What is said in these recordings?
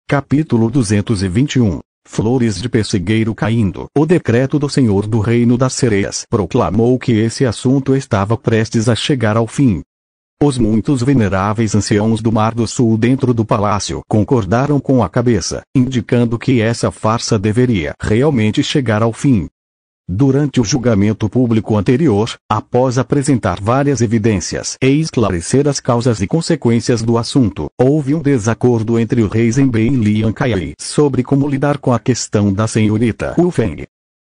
Capítulo 221. Flores de pessegueiro caindo. O decreto do Senhor do Reino das Sereias proclamou que esse assunto estava prestes a chegar ao fim. Os muitos veneráveis anciãos do Mar do Sul dentro do palácio concordaram com a cabeça, indicando que essa farsa deveria realmente chegar ao fim. Durante o julgamento público anterior, após apresentar várias evidências e esclarecer as causas e consequências do assunto, houve um desacordo entre o rei Zhengbei e Liang Kai sobre como lidar com a questão da senhorita Wu Feng.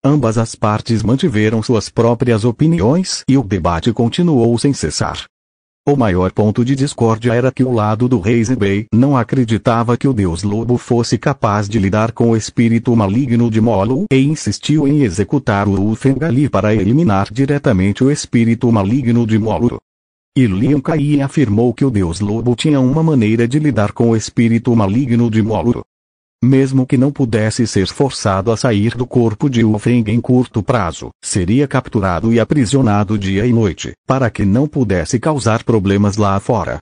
Ambas as partes mantiveram suas próprias opiniões e o debate continuou sem cessar. O maior ponto de discórdia era que o lado do rei Zhengbei não acreditava que o deus lobo fosse capaz de lidar com o espírito maligno de Molo e insistiu em executar o Wu Feng para eliminar diretamente o espírito maligno de Molo. E Liang Kai afirmou que o deus lobo tinha uma maneira de lidar com o espírito maligno de Molo. Mesmo que não pudesse ser forçado a sair do corpo de Wu Feng em curto prazo, seria capturado e aprisionado dia e noite, para que não pudesse causar problemas lá fora.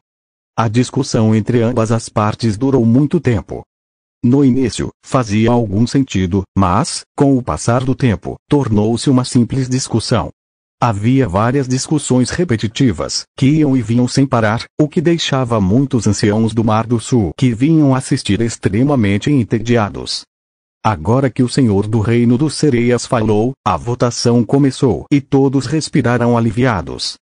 A discussão entre ambas as partes durou muito tempo. No início, fazia algum sentido, mas, com o passar do tempo, tornou-se uma simples discussão. Havia várias discussões repetitivas, que iam e vinham sem parar, o que deixava muitos anciãos do Mar do Sul que vinham assistir extremamente entediados. Agora que o Senhor do Reino dos Sereias falou, a votação começou e todos respiraram aliviados.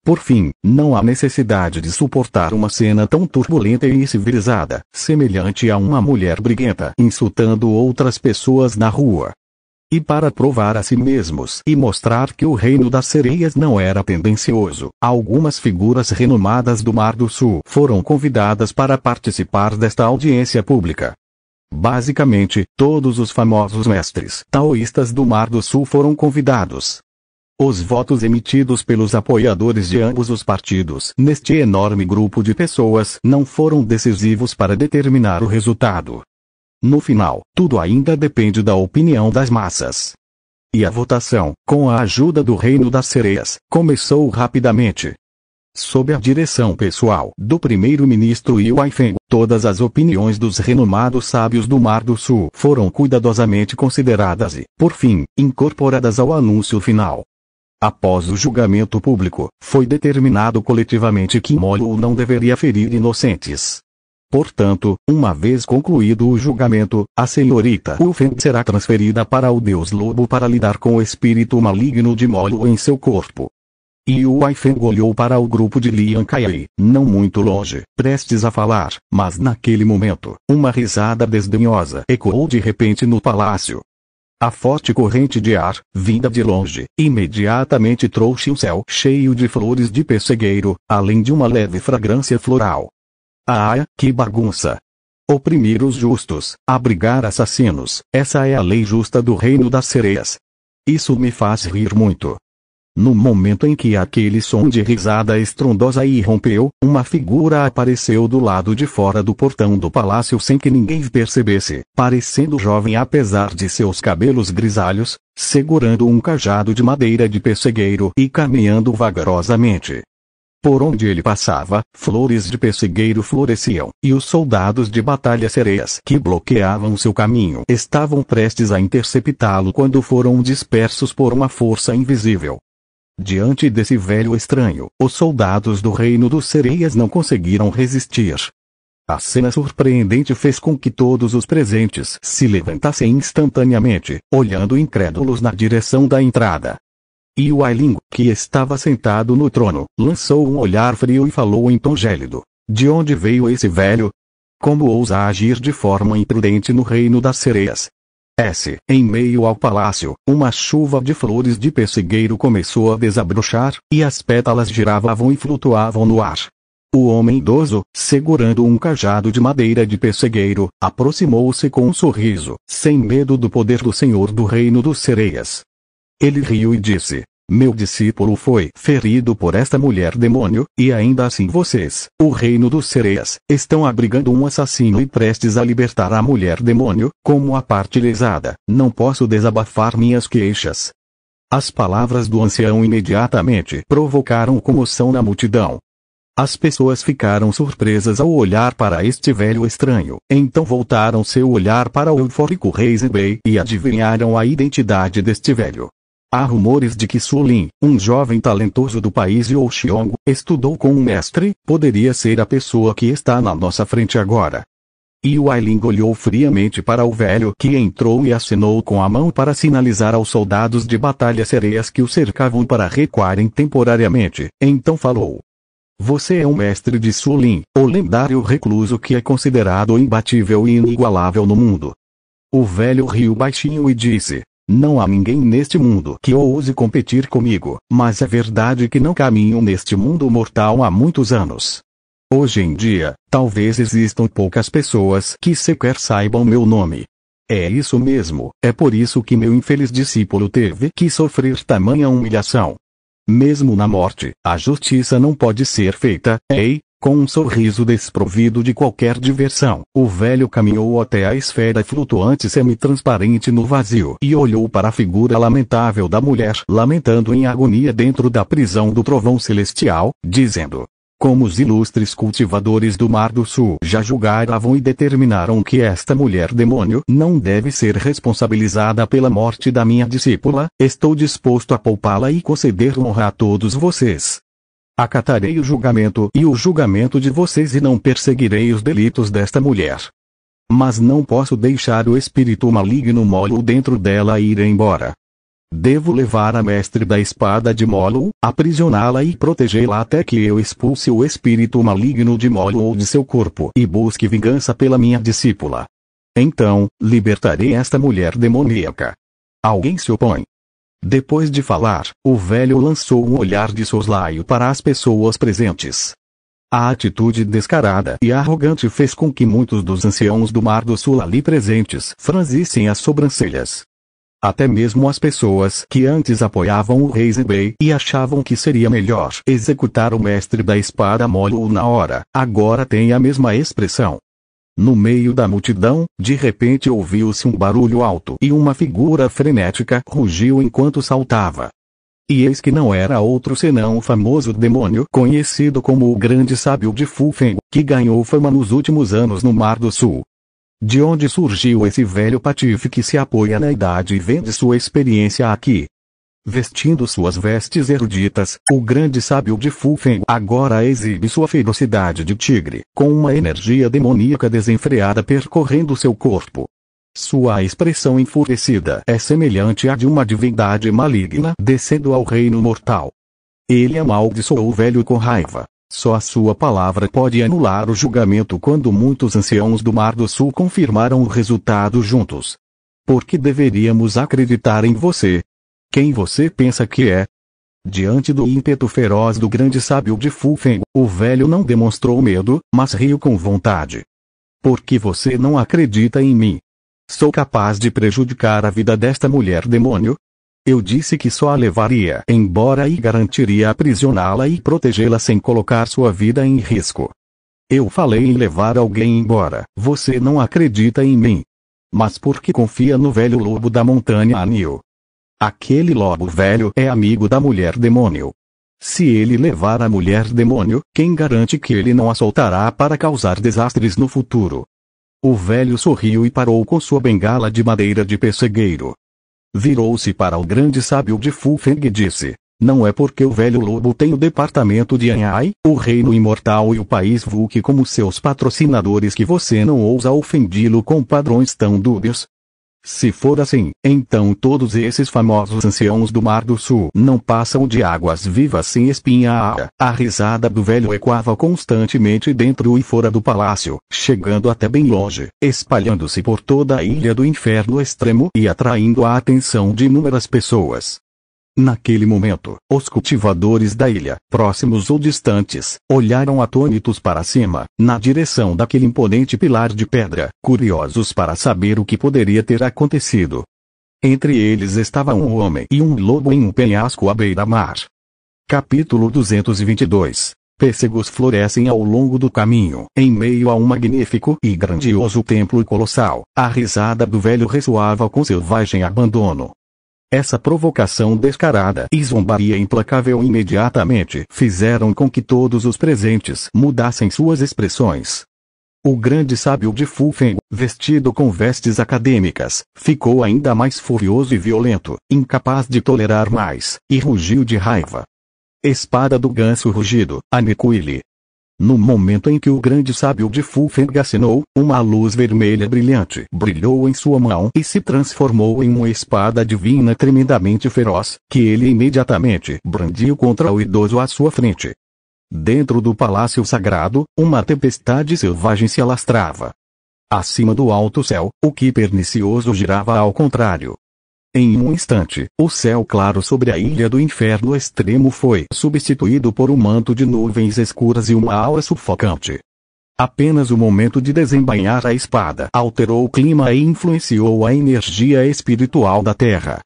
Por fim, não há necessidade de suportar uma cena tão turbulenta e incivilizada, semelhante a uma mulher briguenta insultando outras pessoas na rua. E para provar a si mesmos e mostrar que o Reino das Sereias não era tendencioso, algumas figuras renomadas do Mar do Sul foram convidadas para participar desta audiência pública. Basicamente, todos os famosos mestres taoístas do Mar do Sul foram convidados. Os votos emitidos pelos apoiadores de ambos os partidos neste enorme grupo de pessoas não foram decisivos para determinar o resultado. No final, tudo ainda depende da opinião das massas. E a votação, com a ajuda do Reino das Sereias, começou rapidamente. Sob a direção pessoal do primeiro-ministro Yu Aifeng, todas as opiniões dos renomados sábios do Mar do Sul foram cuidadosamente consideradas e, por fim, incorporadas ao anúncio final. Após o julgamento público, foi determinado coletivamente que Molo não deveria ferir inocentes. Portanto, uma vez concluído o julgamento, a senhorita Wu Feng será transferida para o deus lobo para lidar com o espírito maligno de Molo em seu corpo. Yu Aifeng olhou para o grupo de Liang Kai, não muito longe, prestes a falar, mas naquele momento, uma risada desdenhosa ecoou de repente no palácio. A forte corrente de ar, vinda de longe, imediatamente trouxe o céu cheio de flores de pessegueiro, além de uma leve fragrância floral. Ah, que bagunça! Oprimir os justos, abrigar assassinos, essa é a lei justa do Reino das Sereias. Isso me faz rir muito. No momento em que aquele som de risada estrondosa irrompeu, uma figura apareceu do lado de fora do portão do palácio sem que ninguém percebesse, parecendo jovem apesar de seus cabelos grisalhos, segurando um cajado de madeira de pessegueiro e caminhando vagarosamente. Por onde ele passava, flores de pessegueiro floresciam, e os soldados de batalha sereias que bloqueavam seu caminho estavam prestes a interceptá-lo quando foram dispersos por uma força invisível. Diante desse velho estranho, os soldados do Reino dos Sereias não conseguiram resistir. A cena surpreendente fez com que todos os presentes se levantassem instantaneamente, olhando incrédulos na direção da entrada. E o Ailing, que estava sentado no trono, lançou um olhar frio e falou em tom gélido. De onde veio esse velho? Como ousa agir de forma imprudente no Reino das Sereias? Em meio ao palácio, uma chuva de flores de pessegueiro começou a desabrochar, e as pétalas giravam e flutuavam no ar. O homem idoso, segurando um cajado de madeira de pessegueiro, aproximou-se com um sorriso, sem medo do poder do Senhor do Reino dos Sereias. Ele riu e disse: meu discípulo foi ferido por esta mulher demônio, e ainda assim vocês, o Reino dos Sereias, estão abrigando um assassino e prestes a libertar a mulher demônio, como a parte lesada, não posso desabafar minhas queixas. As palavras do ancião imediatamente provocaram comoção na multidão. As pessoas ficaram surpresas ao olhar para este velho estranho. Então voltaram seu olhar para o eufórico rei Zenbei e adivinharam a identidade deste velho. Há rumores de que Su Lin, um jovem talentoso do país de Ouxiong, estudou com um mestre, poderia ser a pessoa que está na nossa frente agora. E o Ailing olhou friamente para o velho que entrou e acenou com a mão para sinalizar aos soldados de batalha sereias que o cercavam para recuarem temporariamente. Então falou. Você é um mestre de Su Lin, o lendário recluso que é considerado imbatível e inigualável no mundo. O velho riu baixinho e disse, não há ninguém neste mundo que ouse competir comigo, mas é verdade que não caminho neste mundo mortal há muitos anos. Hoje em dia, talvez existam poucas pessoas que sequer saibam meu nome. É isso mesmo, é por isso que meu infeliz discípulo teve que sofrer tamanha humilhação. Mesmo na morte, a justiça não pode ser feita. Ei, com um sorriso desprovido de qualquer diversão, o velho caminhou até a esfera flutuante semi-transparente no vazio e olhou para a figura lamentável da mulher lamentando em agonia dentro da prisão do trovão celestial, dizendo: como os ilustres cultivadores do Mar do Sul já julgaram e determinaram que esta mulher demônio não deve ser responsabilizada pela morte da minha discípula, estou disposto a poupá-la e conceder honra a todos vocês. Acatarei o julgamento e o julgamento de vocês e não perseguirei os delitos desta mulher. Mas não posso deixar o espírito maligno Molo dentro dela ir embora. Devo levar a mestre da espada de Molo, aprisioná-la e protegê-la até que eu expulse o espírito maligno de Molo ou de seu corpo e busque vingança pela minha discípula. Então, libertarei esta mulher demoníaca. Alguém se opõe? Depois de falar, o velho lançou um olhar de soslaio para as pessoas presentes. A atitude descarada e arrogante fez com que muitos dos anciãos do Mar do Sul ali presentes franzissem as sobrancelhas. Até mesmo as pessoas que antes apoiavam o rei Zenbei e achavam que seria melhor executar o mestre da espada Molo na hora, agora têm a mesma expressão. No meio da multidão, de repente ouviu-se um barulho alto e uma figura frenética rugiu enquanto saltava. E eis que não era outro senão o famoso demônio conhecido como o Grande Sábio de Fu Feng, que ganhou fama nos últimos anos no Mar do Sul. De onde surgiu esse velho patife que se apoia na idade e vende sua experiência aqui? Vestindo suas vestes eruditas, o grande sábio de Fu Feng agora exibe sua ferocidade de tigre, com uma energia demoníaca desenfreada percorrendo seu corpo. Sua expressão enfurecida é semelhante à de uma divindade maligna descendo ao reino mortal. Ele amaldiçoou o velho com raiva. Só a sua palavra pode anular o julgamento quando muitos anciãos do Mar do Sul confirmaram o resultado juntos. Por que deveríamos acreditar em você? Quem você pensa que é? Diante do ímpeto feroz do grande sábio de Fu Feng, o velho não demonstrou medo, mas riu com vontade. Por que você não acredita em mim? Sou capaz de prejudicar a vida desta mulher demônio? Eu disse que só a levaria embora e garantiria aprisioná-la e protegê-la sem colocar sua vida em risco. Eu falei em levar alguém embora. Você não acredita em mim. Mas por que confia no velho lobo da montanha Anil? Aquele lobo velho é amigo da mulher demônio. Se ele levar a mulher demônio, quem garante que ele não a soltará para causar desastres no futuro? O velho sorriu e parou com sua bengala de madeira de pessegueiro. Virou-se para o grande sábio de Fu Feng e disse: não é porque o velho lobo tem o departamento de Anhai, o reino imortal e o país Vulk como seus patrocinadores que você não ousa ofendê-lo com padrões tão dúbios. Se for assim, então todos esses famosos anciãos do Mar do Sul não passam de águas vivas sem espinha. A risada do velho ecoava constantemente dentro e fora do palácio, chegando até bem longe, espalhando-se por toda a ilha do inferno extremo e atraindo a atenção de inúmeras pessoas. Naquele momento, os cultivadores da ilha, próximos ou distantes, olharam atônitos para cima, na direção daquele imponente pilar de pedra, curiosos para saber o que poderia ter acontecido. Entre eles estava um homem e um lobo em um penhasco à beira-mar. Capítulo 222. Pêssegos florescem ao longo do caminho, em meio a um magnífico e grandioso templo colossal. A risada do velho ressoava com selvagem abandono. Essa provocação descarada e zombaria implacável imediatamente fizeram com que todos os presentes mudassem suas expressões. O grande sábio de Fu Feng, vestido com vestes acadêmicas, ficou ainda mais furioso e violento, incapaz de tolerar mais, e rugiu de raiva. Espada do ganso rugido, aniquile. No momento em que o grande sábio de Fu Feng acenou, uma luz vermelha brilhante brilhou em sua mão e se transformou em uma espada divina tremendamente feroz, que ele imediatamente brandiu contra o idoso à sua frente. Dentro do palácio sagrado, uma tempestade selvagem se alastrava. Acima do alto céu, o que pernicioso girava ao contrário. Em um instante, o céu claro sobre a ilha do inferno extremo foi substituído por um manto de nuvens escuras e uma aura sufocante. Apenas o momento de desembainhar a espada alterou o clima e influenciou a energia espiritual da terra.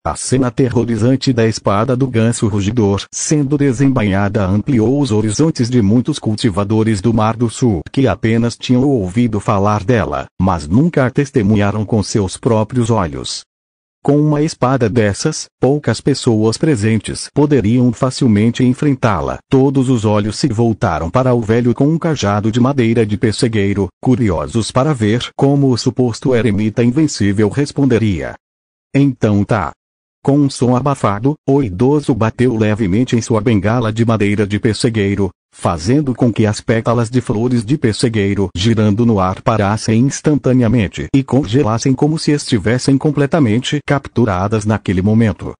A cena aterrorizante da espada do ganso rugidor sendo desembainhada ampliou os horizontes de muitos cultivadores do Mar do Sul que apenas tinham ouvido falar dela, mas nunca a testemunharam com seus próprios olhos. Com uma espada dessas, poucas pessoas presentes poderiam facilmente enfrentá-la. Todos os olhos se voltaram para o velho com um cajado de madeira de pessegueiro, curiosos para ver como o suposto eremita invencível responderia. Então tá. Com um som abafado, o idoso bateu levemente em sua bengala de madeira de pessegueiro, fazendo com que as pétalas de flores de pessegueiro girando no ar parassem instantaneamente e congelassem como se estivessem completamente capturadas naquele momento.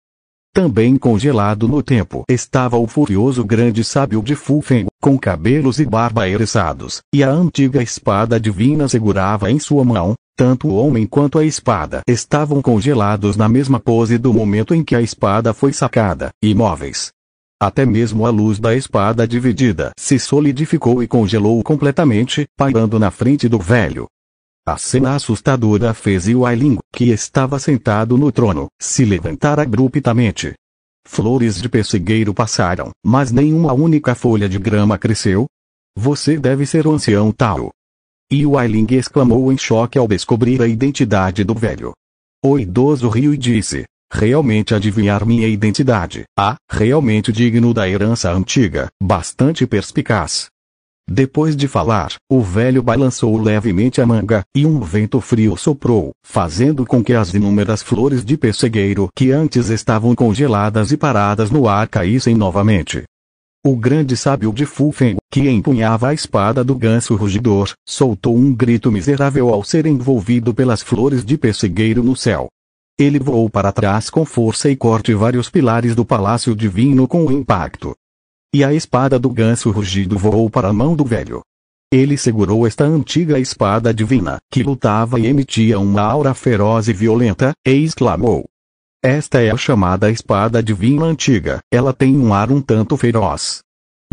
Também congelado no tempo estava o furioso grande sábio de Fu Feng, com cabelos e barba eriçados, e a antiga espada divina segurava em sua mão. Tanto o homem quanto a espada estavam congelados na mesma pose do momento em que a espada foi sacada, imóveis. Até mesmo a luz da espada dividida se solidificou e congelou completamente, pairando na frente do velho. A cena assustadora fez Wai Ling, que estava sentado no trono, se levantar abruptamente. Flores de pessegueiro passaram, mas nenhuma única folha de grama cresceu. Você deve ser o ancião Tao. E Wai Ling exclamou em choque ao descobrir a identidade do velho. O idoso riu e disse, realmente adivinhar minha identidade. Realmente digno da herança antiga, bastante perspicaz. Depois de falar, o velho balançou levemente a manga, e um vento frio soprou, fazendo com que as inúmeras flores de pessegueiro que antes estavam congeladas e paradas no ar caíssem novamente. O grande sábio de Fu Feng, que empunhava a espada do ganso rugidor, soltou um grito miserável ao ser envolvido pelas flores de pessegueiro no céu. Ele voou para trás com força e corte vários pilares do palácio divino com o impacto. E a espada do ganso rugido voou para a mão do velho. Ele segurou esta antiga espada divina, que lutava e emitia uma aura feroz e violenta, e exclamou. Esta é a chamada espada divina antiga, ela tem um ar um tanto feroz.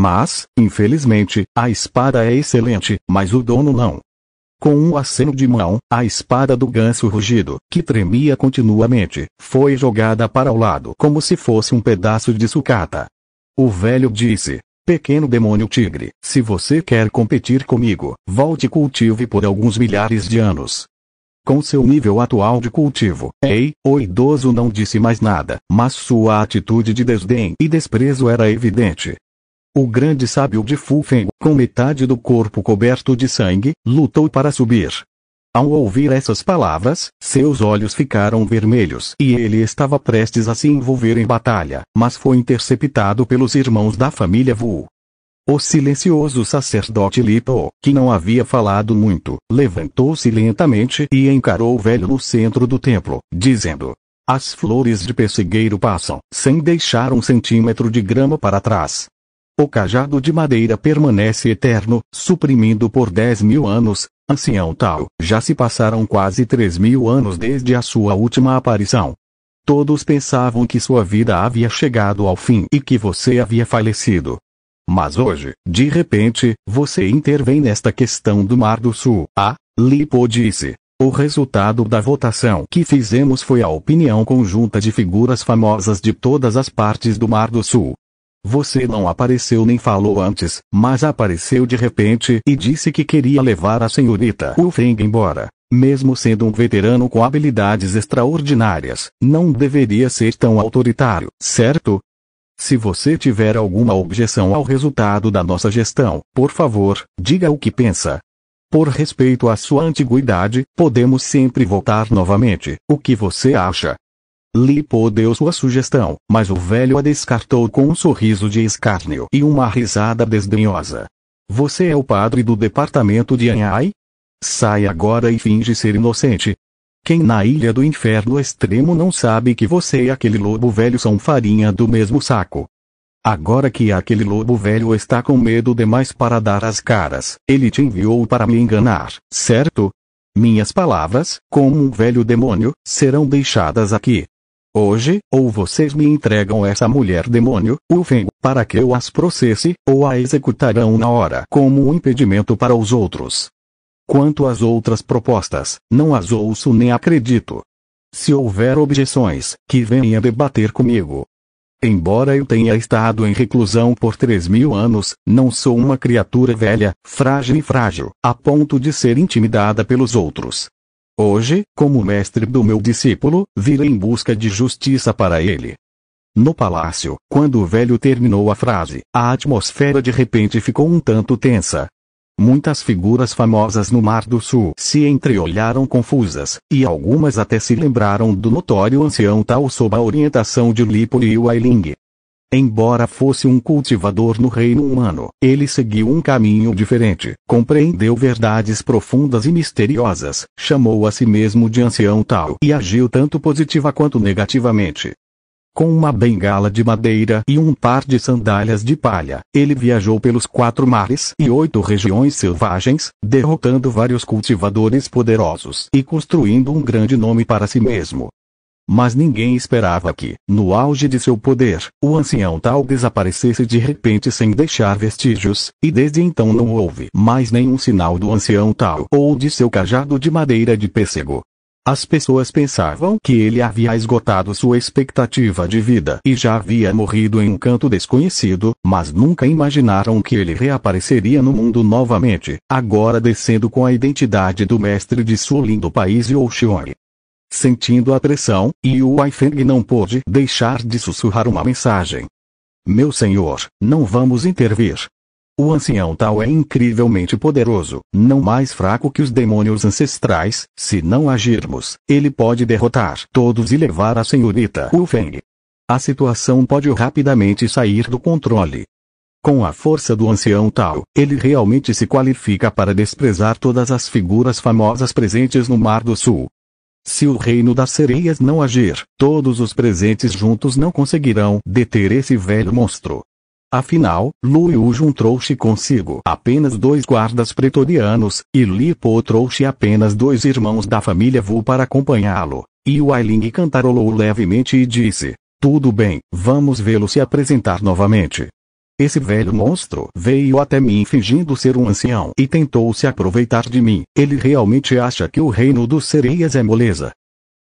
Mas, infelizmente, a espada é excelente, mas o dono não. Com um aceno de mão, a espada do ganso rugido, que tremia continuamente, foi jogada para o lado como se fosse um pedaço de sucata. O velho disse, pequeno demônio tigre, se você quer competir comigo, volte e cultive por alguns milhares de anos. Com seu nível atual de cultivo, o idoso não disse mais nada, mas sua atitude de desdém e desprezo era evidente. O grande sábio de Fu Feng, com metade do corpo coberto de sangue, lutou para subir. Ao ouvir essas palavras, seus olhos ficaram vermelhos e ele estava prestes a se envolver em batalha, mas foi interceptado pelos irmãos da família Wu. O silencioso sacerdote Li Po, que não havia falado muito, levantou-se lentamente e encarou o velho no centro do templo, dizendo: as flores de pessegueiro passam, sem deixar um centímetro de grama para trás. O cajado de madeira permanece eterno, suprimindo por 10.000 anos, ancião Tao. Já se passaram quase 3.000 anos desde a sua última aparição. Todos pensavam que sua vida havia chegado ao fim e que você havia falecido. Mas hoje, de repente, você intervém nesta questão do Mar do Sul. Li Po disse. O resultado da votação que fizemos foi a opinião conjunta de figuras famosas de todas as partes do Mar do Sul. Você não apareceu nem falou antes, mas apareceu de repente e disse que queria levar a senhorita Wu Feng embora. Mesmo sendo um veterano com habilidades extraordinárias, não deveria ser tão autoritário, certo? Se você tiver alguma objeção ao resultado da nossa gestão, por favor, diga o que pensa. Por respeito à sua antiguidade, podemos sempre voltar novamente. O que você acha? Li Po deu sua sugestão, mas o velho a descartou com um sorriso de escárnio e uma risada desdenhosa. Você é o padre do departamento de Anhai? Sai agora e finge ser inocente. Quem na ilha do inferno extremo não sabe que você e aquele lobo velho são farinha do mesmo saco? Agora que aquele lobo velho está com medo demais para dar as caras, ele te enviou para me enganar, certo? Minhas palavras, como um velho demônio, serão deixadas aqui. Hoje, ou vocês me entregam essa mulher demônio, o Feng, para que eu as processe, ou a executarão na hora como um impedimento para os outros. Quanto às outras propostas, não as ouço nem acredito. Se houver objeções, que venha debater comigo. Embora eu tenha estado em reclusão por 3.000 anos, não sou uma criatura velha, frágil, a ponto de ser intimidada pelos outros. Hoje, como mestre do meu discípulo, virei em busca de justiça para ele. No palácio, quando o velho terminou a frase, a atmosfera de repente ficou um tanto tensa. Muitas figuras famosas no Mar do Sul se entreolharam confusas, e algumas até se lembraram do notório ancião Tao sob a orientação de Li Po e Wai Ling. Embora fosse um cultivador no reino humano, ele seguiu um caminho diferente, compreendeu verdades profundas e misteriosas, chamou a si mesmo de ancião Tao e agiu tanto positiva quanto negativamente. Com uma bengala de madeira e um par de sandálias de palha, ele viajou pelos 4 mares e 8 regiões selvagens, derrotando vários cultivadores poderosos e construindo um grande nome para si mesmo. Mas ninguém esperava que, no auge de seu poder, o ancião Tao desaparecesse de repente sem deixar vestígios, e desde então não houve mais nenhum sinal do ancião Tao ou de seu cajado de madeira de pêssego. As pessoas pensavam que ele havia esgotado sua expectativa de vida e já havia morrido em um canto desconhecido, mas nunca imaginaram que ele reapareceria no mundo novamente, agora descendo com a identidade do mestre de seu lindo país Youxiong. Sentindo a pressão, Wai Feng não pôde deixar de sussurrar uma mensagem. Meu senhor, não vamos intervir. O ancião Tao é incrivelmente poderoso, não mais fraco que os demônios ancestrais. Se não agirmos, ele pode derrotar todos e levar a senhorita Wu Feng. A situação pode rapidamente sair do controle. Com a força do ancião Tao, ele realmente se qualifica para desprezar todas as figuras famosas presentes no Mar do Sul. Se o reino das sereias não agir, todos os presentes juntos não conseguirão deter esse velho monstro. Afinal, Lu Yujun trouxe consigo apenas 2 guardas pretorianos, e Li Po trouxe apenas 2 irmãos da família Wu para acompanhá-lo. E Wai Ling cantarolou levemente e disse, tudo bem, vamos vê-lo se apresentar novamente. Esse velho monstro veio até mim fingindo ser um ancião e tentou se aproveitar de mim. Ele realmente acha que o reino dos sereias é moleza.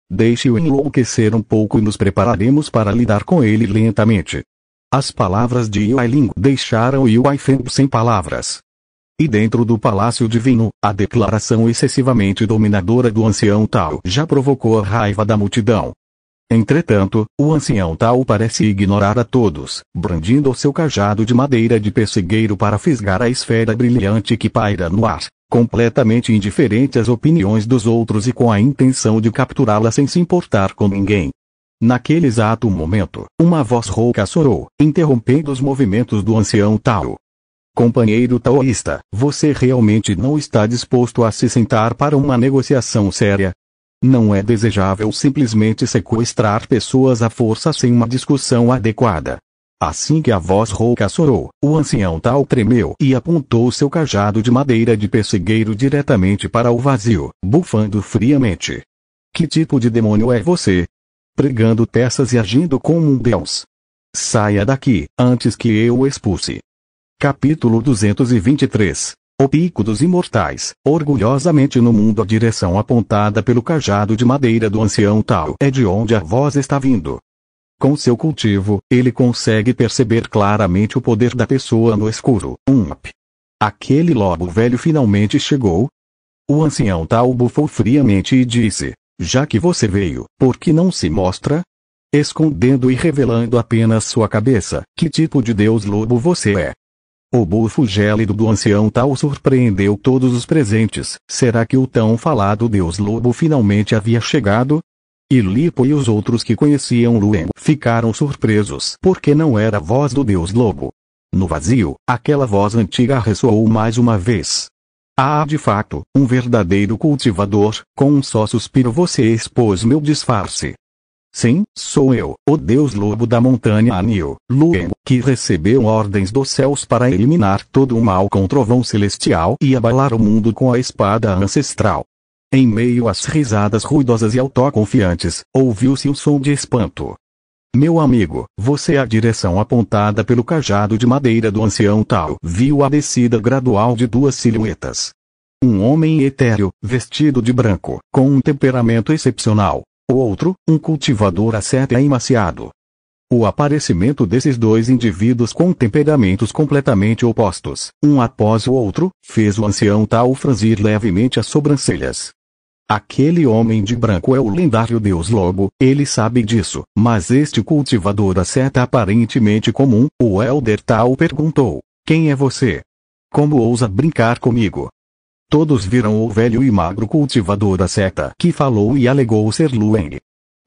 Deixe-o enlouquecer um pouco e nos prepararemos para lidar com ele lentamente. As palavras de Wai Ling deixaram Wai Feng sem palavras. E dentro do Palácio Divino, a declaração excessivamente dominadora do ancião Tao já provocou a raiva da multidão. Entretanto, o ancião Tao parece ignorar a todos, brandindo o seu cajado de madeira de pessegueiro para fisgar a esfera brilhante que paira no ar, completamente indiferente às opiniões dos outros e com a intenção de capturá-la sem se importar com ninguém. Naquele exato momento, uma voz rouca soou, interrompendo os movimentos do ancião Tao. Companheiro taoísta, você realmente não está disposto a se sentar para uma negociação séria? Não é desejável simplesmente sequestrar pessoas à força sem uma discussão adequada. Assim que a voz rouca soou, o ancião Tao tremeu e apontou seu cajado de madeira de pessegueiro diretamente para o vazio, bufando friamente. Que tipo de demônio é você? Pregando peças e agindo como um deus. Saia daqui, antes que eu o expulse. Capítulo 223. O Pico dos Imortais. Orgulhosamente no mundo, a direção apontada pelo cajado de madeira do ancião Tao é de onde a voz está vindo. Com seu cultivo, ele consegue perceber claramente o poder da pessoa no escuro. Aquele lobo velho finalmente chegou? O ancião Tao bufou friamente e disse: já que você veio, por que não se mostra? Escondendo e revelando apenas sua cabeça, que tipo de Deus lobo você é? O bufo gélido do ancião Tao surpreendeu todos os presentes. Será que o tão falado Deus lobo finalmente havia chegado? E Lipo e os outros que conheciam Lueng ficaram surpresos porque não era a voz do Deus lobo. No vazio, aquela voz antiga ressoou mais uma vez. Ah, de fato, um verdadeiro cultivador. Com um só suspiro você expôs meu disfarce. Sim, sou eu, o Deus Lobo da Montanha Anil, Lueng, que recebeu ordens dos céus para eliminar todo o mal com o trovão celestial e abalar o mundo com a espada ancestral. Em meio às risadas ruidosas e autoconfiantes, ouviu-se um som de espanto. Meu amigo, você é a direção apontada pelo cajado de madeira do ancião Tao. Viu a descida gradual de duas silhuetas. Um homem etéreo, vestido de branco, com um temperamento excepcional. O outro, um cultivador asceta emaciado. O aparecimento desses dois indivíduos com temperamentos completamente opostos, um após o outro, fez o ancião Tao franzir levemente as sobrancelhas. Aquele homem de branco é o lendário Deus Lobo, ele sabe disso, mas este cultivador asceta aparentemente comum, o Elder Tao perguntou: quem é você? Como ousa brincar comigo? Todos viram o velho e magro cultivador asceta que falou e alegou ser Lueng.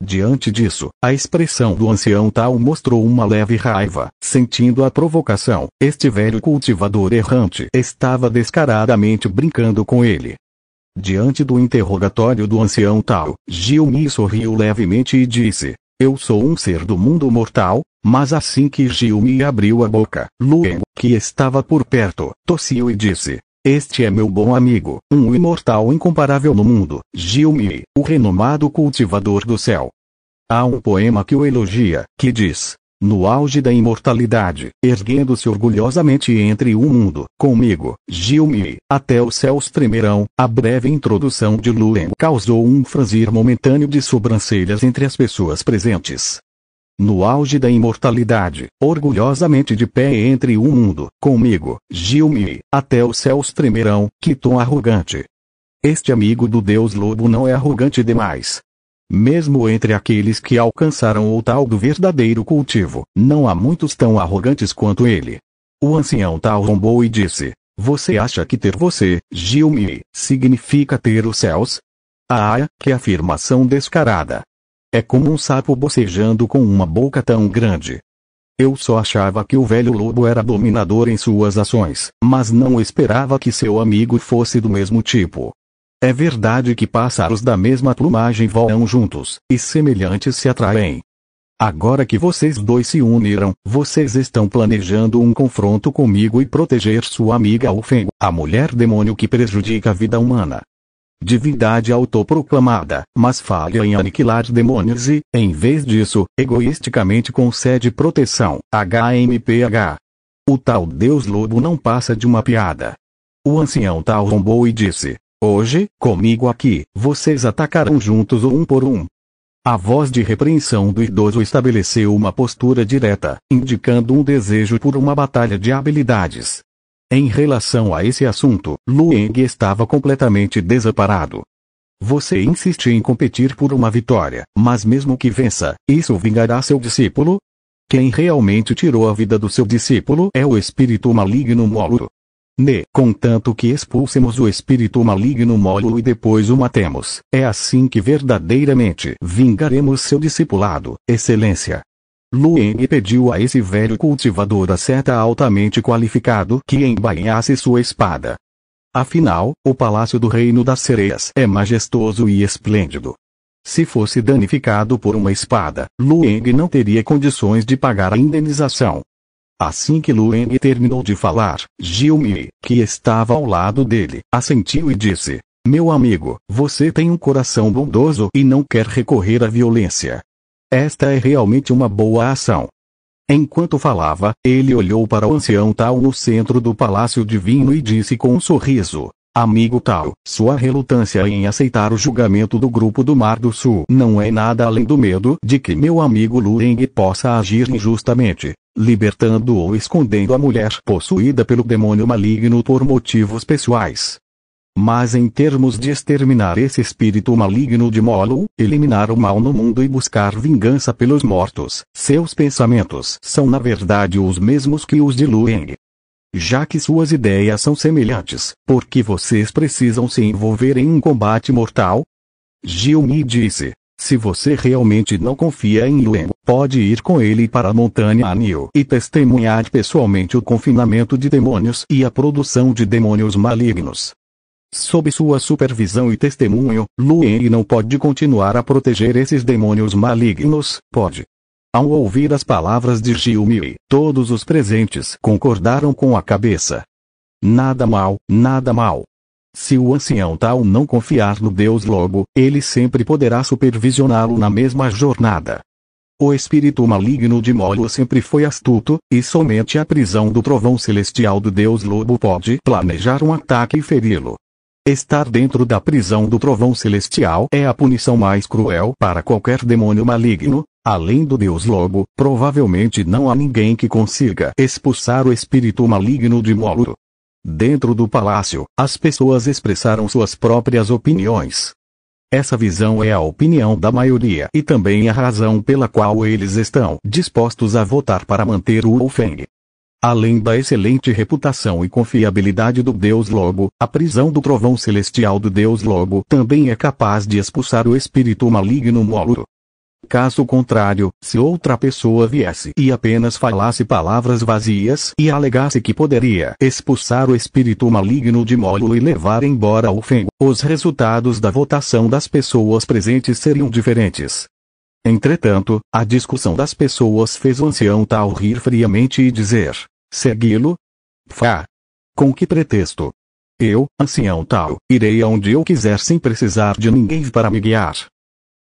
Diante disso, a expressão do ancião Tao mostrou uma leve raiva. Sentindo a provocação, este velho cultivador errante estava descaradamente brincando com ele. Diante do interrogatório do ancião Tao, Gilmi sorriu levemente e disse: eu sou um ser do mundo mortal. Mas assim que Gilmi abriu a boca, Lueng, que estava por perto, tossiu e disse: este é meu bom amigo, um imortal incomparável no mundo, Gilmi, o renomado cultivador do céu. Há um poema que o elogia, que diz: no auge da imortalidade, erguendo-se orgulhosamente entre o mundo, comigo, Gilmi, até os céus tremerão. A breve introdução de Lueng causou um franzir momentâneo de sobrancelhas entre as pessoas presentes. No auge da imortalidade, orgulhosamente de pé entre o mundo, comigo, Gilmi, até os céus tremerão. Que tom arrogante! Este amigo do Deus Lobo não é arrogante demais. Mesmo entre aqueles que alcançaram o tal do verdadeiro cultivo, não há muitos tão arrogantes quanto ele. O ancião Tao rombou e disse: você acha que ter você, Gilmi, significa ter os céus? Ah, que afirmação descarada! É como um sapo bocejando com uma boca tão grande. Eu só achava que o velho lobo era dominador em suas ações, mas não esperava que seu amigo fosse do mesmo tipo. É verdade que pássaros da mesma plumagem voam juntos, e semelhantes se atraem. Agora que vocês dois se uniram, vocês estão planejando um confronto comigo e proteger sua amiga Ufeng, a mulher demônio que prejudica a vida humana. Divindade autoproclamada, mas falha em aniquilar demônios e, em vez disso, egoisticamente concede proteção. HMPH. O tal Deus Lobo não passa de uma piada. O ancião Tao rombou e disse: hoje, comigo aqui, vocês atacarão juntos um por um. A voz de repreensão do idoso estabeleceu uma postura direta, indicando um desejo por uma batalha de habilidades. Em relação a esse assunto, Lueng estava completamente desamparado. Você insiste em competir por uma vitória, mas mesmo que vença, isso vingará seu discípulo? Quem realmente tirou a vida do seu discípulo é o espírito maligno Molo. Contanto que expulsemos o espírito maligno Molo e depois o matemos, é assim que verdadeiramente vingaremos seu discipulado, excelência. Lueng pediu a esse velho cultivador asceta altamente qualificado que embainhasse sua espada. Afinal, o palácio do Reino das Sereias é majestoso e esplêndido. Se fosse danificado por uma espada, Lueng não teria condições de pagar a indenização. Assim que Lueng terminou de falar, Gilmi, que estava ao lado dele, assentiu e disse: meu amigo, você tem um coração bondoso e não quer recorrer à violência. Esta é realmente uma boa ação. Enquanto falava, ele olhou para o ancião Tao no centro do palácio divino e disse com um sorriso: amigo Tao, sua relutância em aceitar o julgamento do grupo do Mar do Sul não é nada além do medo de que meu amigo Lueng possa agir injustamente, libertando ou escondendo a mulher possuída pelo demônio maligno por motivos pessoais. Mas em termos de exterminar esse espírito maligno de Molo, eliminar o mal no mundo e buscar vingança pelos mortos, seus pensamentos são na verdade os mesmos que os de Lueng. Já que suas ideias são semelhantes, por que vocês precisam se envolver em um combate mortal? Gilmi disse. Se você realmente não confia em Lueng, pode ir com ele para a montanha Anil e testemunhar pessoalmente o confinamento de demônios e a produção de demônios malignos. Sob sua supervisão e testemunho, Lueng não pode continuar a proteger esses demônios malignos, pode. Ao ouvir as palavras de Gilmi, todos os presentes concordaram com a cabeça. Nada mal, nada mal. Se o ancião tal não confiar no Deus Lobo, ele sempre poderá supervisioná-lo na mesma jornada. O espírito maligno de Molo sempre foi astuto, e somente a prisão do trovão celestial do Deus Lobo pode planejar um ataque e feri-lo. Estar dentro da prisão do trovão celestial é a punição mais cruel para qualquer demônio maligno. Além do Deus Lobo, provavelmente não há ninguém que consiga expulsar o espírito maligno de Molo. Dentro do palácio, as pessoas expressaram suas próprias opiniões. Essa visão é a opinião da maioria e também a razão pela qual eles estão dispostos a votar para manter o Wolfeng. Além da excelente reputação e confiabilidade do Deus Lobo, a prisão do trovão celestial do Deus Lobo também é capaz de expulsar o espírito maligno Molo. Caso contrário, se outra pessoa viesse e apenas falasse palavras vazias e alegasse que poderia expulsar o espírito maligno de Molo e levar embora o Feng, os resultados da votação das pessoas presentes seriam diferentes. Entretanto, a discussão das pessoas fez o ancião tal rir friamente e dizer: segui-lo? Fá! Com que pretexto? Eu, ancião tal, irei aonde eu quiser sem precisar de ninguém para me guiar.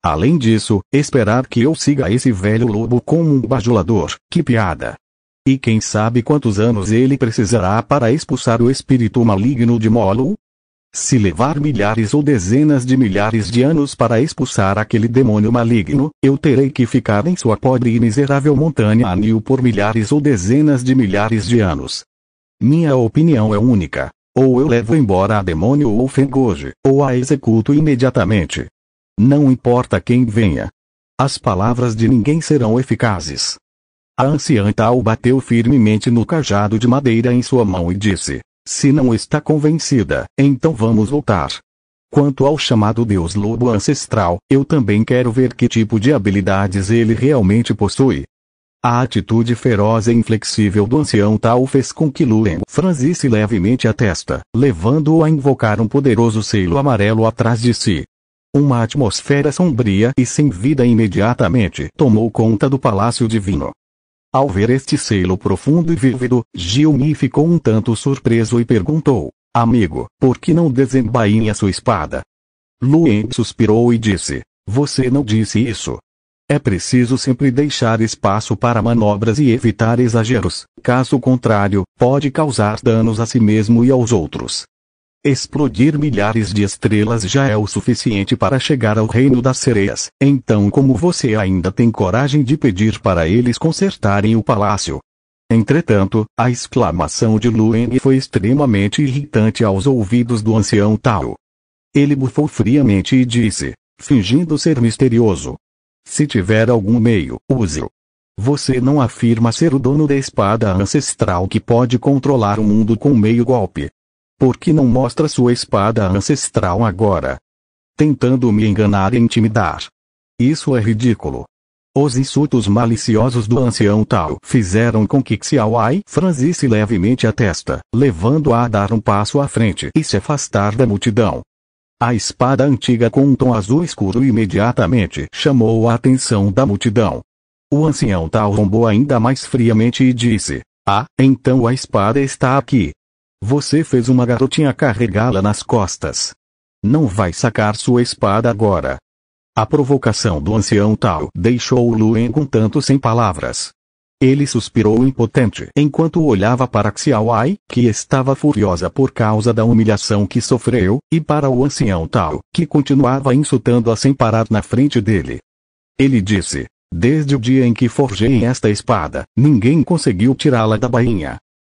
Além disso, esperar que eu siga esse velho lobo como um bajulador, que piada! E quem sabe quantos anos ele precisará para expulsar o espírito maligno de Molo? Se levar milhares ou dezenas de milhares de anos para expulsar aquele demônio maligno, eu terei que ficar em sua pobre e miserável montanha Anil por milhares ou dezenas de milhares de anos. Minha opinião é única. Ou eu levo embora a demônio ou Fengoji, ou a executo imediatamente. Não importa quem venha. As palavras de ninguém serão eficazes. A anciã tal bateu firmemente no cajado de madeira em sua mão e disse: se não está convencida, então vamos voltar. Quanto ao chamado Deus Lobo ancestral, eu também quero ver que tipo de habilidades ele realmente possui. A atitude feroz e inflexível do ancião tal fez com que Lueng franzisse levemente a testa, levando-o a invocar um poderoso selo amarelo atrás de si. Uma atmosfera sombria e sem vida imediatamente tomou conta do palácio divino. Ao ver este selo profundo e vívido, Gilmi ficou um tanto surpreso e perguntou: amigo, por que não desembainha sua espada? Lueng suspirou e disse: você não disse isso. É preciso sempre deixar espaço para manobras e evitar exageros, caso contrário, pode causar danos a si mesmo e aos outros. Explodir milhares de estrelas já é o suficiente para chegar ao reino das sereias, então como você ainda tem coragem de pedir para eles consertarem o palácio? Entretanto, a exclamação de Lueng foi extremamente irritante aos ouvidos do ancião Tao. Ele bufou friamente e disse, fingindo ser misterioso: se tiver algum meio, use-o. Você não afirma ser o dono da espada ancestral que pode controlar o mundo com meio golpe. Por que não mostra sua espada ancestral agora? Tentando me enganar e intimidar. Isso é ridículo. Os insultos maliciosos do ancião Tao fizeram com que Xiaowai franzisse levemente a testa, levando-a a dar um passo à frente e se afastar da multidão. A espada antiga com um tom azul escuro imediatamente chamou a atenção da multidão. O ancião Tao rombou ainda mais friamente e disse: ah, então a espada está aqui. Você fez uma garotinha carregá-la nas costas. Não vai sacar sua espada agora. A provocação do ancião Tao deixou Lueng um tanto sem palavras. Ele suspirou impotente enquanto olhava para Xiaowai, que estava furiosa por causa da humilhação que sofreu, e para o ancião Tao, que continuava insultando-a sem parar na frente dele. Ele disse: desde o dia em que forjei esta espada, ninguém conseguiu tirá-la da bainha.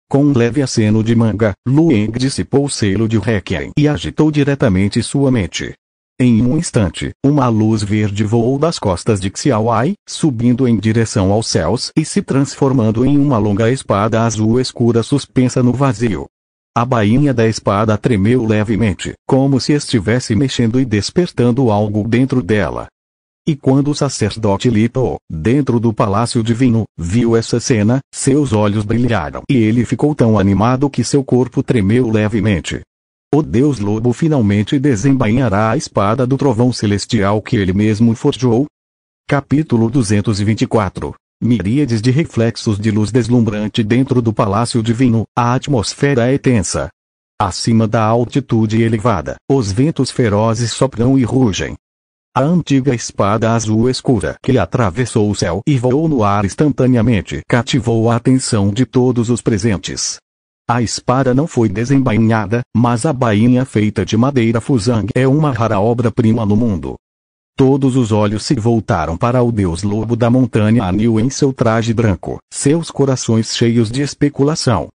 Com um leve aceno de manga, Lueng dissipou o selo de Requiem e agitou diretamente sua mente. Em um instante, uma luz verde voou das costas de Xiaowai, subindo em direção aos céus e se transformando em uma longa espada azul escura suspensa no vazio. A bainha da espada tremeu levemente, como se estivesse mexendo e despertando algo dentro dela. E quando o sacerdote Lito, dentro do palácio divino, viu essa cena, seus olhos brilharam e ele ficou tão animado que seu corpo tremeu levemente. O Deus Lobo finalmente desembainhará a espada do trovão celestial que ele mesmo forjou. Capítulo 224. Miríades de reflexos de luz deslumbrante dentro do palácio divino, a atmosfera é tensa. Acima da altitude elevada, os ventos ferozes sopram e rugem. A antiga espada azul escura que atravessou o céu e voou no ar instantaneamente cativou a atenção de todos os presentes. A espada não foi desembainhada, mas a bainha feita de madeira Fuzang é uma rara obra-prima no mundo. Todos os olhos se voltaram para o deus lobo da montanha Anil em seu traje branco, seus corações cheios de especulação.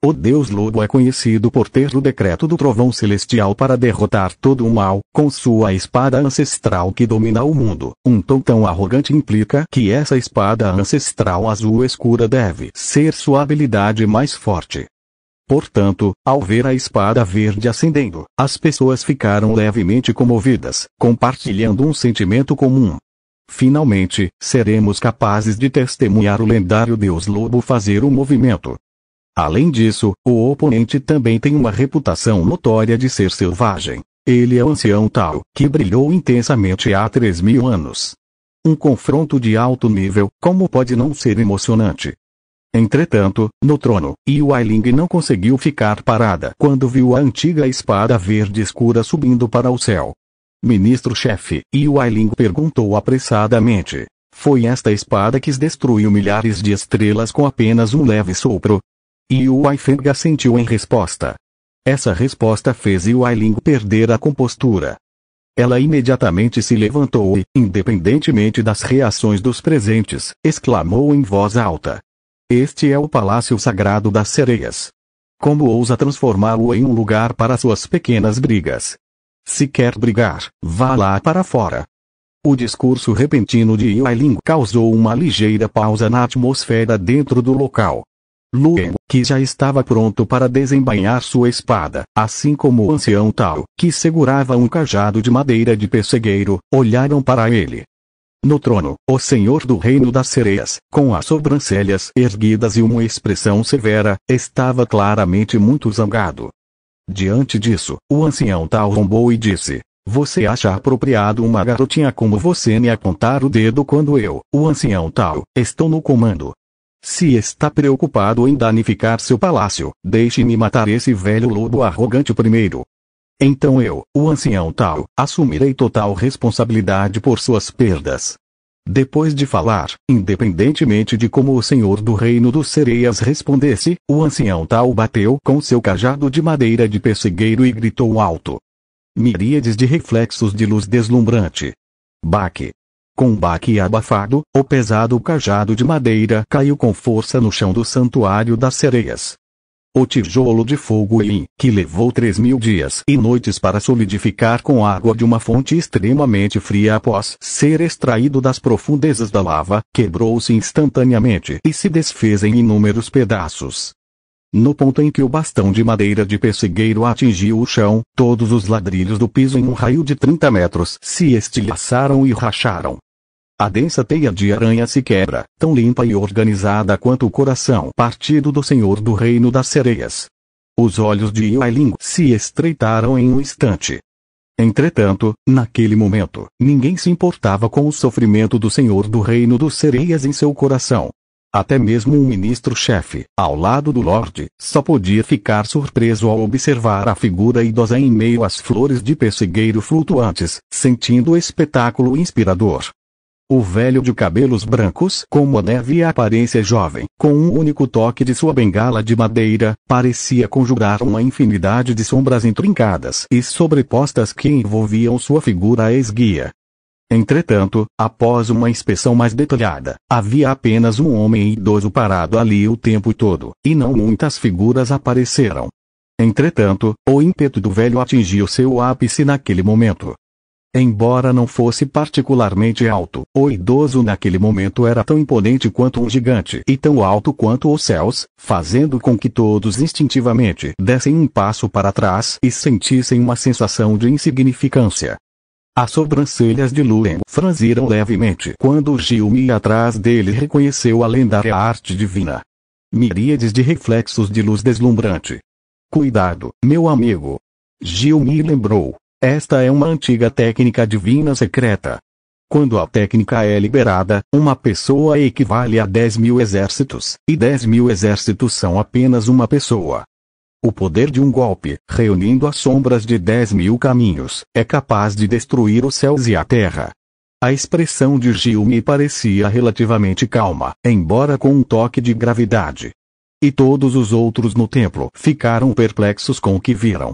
O Deus Lobo é conhecido por ter o decreto do trovão celestial para derrotar todo o mal, com sua espada ancestral que domina o mundo. Um tom tão arrogante implica que essa espada ancestral azul escura deve ser sua habilidade mais forte. Portanto, ao ver a espada verde acendendo, as pessoas ficaram levemente comovidas, compartilhando um sentimento comum. Finalmente, seremos capazes de testemunhar o lendário Deus Lobo fazer o movimento. Além disso, o oponente também tem uma reputação notória de ser selvagem. Ele é o ancião Tao, que brilhou intensamente há 3.000 anos. Um confronto de alto nível, como pode não ser emocionante? Entretanto, no trono, Yuai Ling não conseguiu ficar parada quando viu a antiga espada verde escura subindo para o céu. Ministro-chefe, Yuai Ling perguntou apressadamente. Foi esta espada que destruiu milhares de estrelas com apenas um leve sopro? Yuai Feng assentiu em resposta. Essa resposta fez Yuai Ling perder a compostura. Ela imediatamente se levantou e, independentemente das reações dos presentes, exclamou em voz alta. Este é o Palácio Sagrado das Sereias. Como ousa transformá-lo em um lugar para suas pequenas brigas? Se quer brigar, vá lá para fora. O discurso repentino de Yuai Ling causou uma ligeira pausa na atmosfera dentro do local. Lueng, que já estava pronto para desembainhar sua espada, assim como o ancião Tao, que segurava um cajado de madeira de pessegueiro, olharam para ele. No trono, o senhor do reino das sereias, com as sobrancelhas erguidas e uma expressão severa, estava claramente muito zangado. Diante disso, o ancião Tao rombou e disse, você acha apropriado uma garotinha como você me apontar o dedo quando eu, o ancião Tao, estou no comando? Se está preocupado em danificar seu palácio, deixe-me matar esse velho lobo arrogante primeiro. Então eu, o ancião Tao, assumirei total responsabilidade por suas perdas. Depois de falar, independentemente de como o senhor do reino dos sereias respondesse, o ancião Tao bateu com seu cajado de madeira de pessegueiro e gritou alto. Miríades de reflexos de luz deslumbrante. Baque. Com um baque abafado, o pesado cajado de madeira caiu com força no chão do santuário das sereias. O tijolo de fogo Yin, que levou 3.000 dias e noites para solidificar com água de uma fonte extremamente fria após ser extraído das profundezas da lava, quebrou-se instantaneamente e se desfez em inúmeros pedaços. No ponto em que o bastão de madeira de pessegueiro atingiu o chão, todos os ladrilhos do piso em um raio de 30 metros se estilhaçaram e racharam. A densa teia de aranha se quebra, tão limpa e organizada quanto o coração partido do senhor do reino das sereias. Os olhos de Yuai Ling se estreitaram em um instante. Entretanto, naquele momento, ninguém se importava com o sofrimento do senhor do reino dos sereias em seu coração. Até mesmo um ministro-chefe, ao lado do Lorde, só podia ficar surpreso ao observar a figura idosa em meio às flores de pessegueiro flutuantes, sentindo o espetáculo inspirador. O velho de cabelos brancos como a neve e a aparência jovem, com um único toque de sua bengala de madeira, parecia conjurar uma infinidade de sombras intrincadas e sobrepostas que envolviam sua figura esguia. Entretanto, após uma inspeção mais detalhada, havia apenas um homem idoso parado ali o tempo todo, e não muitas figuras apareceram. Entretanto, o ímpeto do velho atingiu seu ápice naquele momento. Embora não fosse particularmente alto, o idoso naquele momento era tão imponente quanto um gigante e tão alto quanto os céus, fazendo com que todos instintivamente dessem um passo para trás e sentissem uma sensação de insignificância. As sobrancelhas de Luen franziram levemente quando Gilme atrás dele reconheceu a lendária arte divina. Miríades de reflexos de luz deslumbrante. Cuidado, meu amigo. Gilme lembrou. Esta é uma antiga técnica divina secreta. Quando a técnica é liberada, uma pessoa equivale a 10.000 exércitos, e 10.000 exércitos são apenas uma pessoa. O poder de um golpe, reunindo as sombras de 10.000 caminhos, é capaz de destruir os céus e a terra. A expressão de Gilme parecia relativamente calma, embora com um toque de gravidade. E todos os outros no templo ficaram perplexos com o que viram.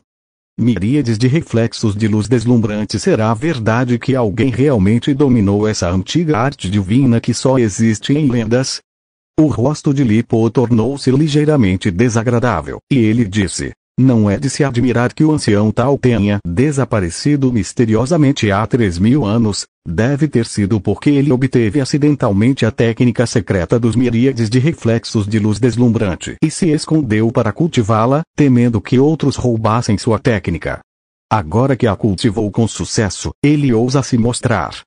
Miríades de reflexos de luz deslumbrante. Será verdade que alguém realmente dominou essa antiga arte divina que só existe em lendas? O rosto de Lipo tornou-se ligeiramente desagradável, e ele disse: não é de se admirar que o ancião Tal tenha desaparecido misteriosamente há 3.000 anos, deve ter sido porque ele obteve acidentalmente a técnica secreta dos miríades de reflexos de luz deslumbrante e se escondeu para cultivá-la, temendo que outros roubassem sua técnica. Agora que a cultivou com sucesso, ele ousa se mostrar.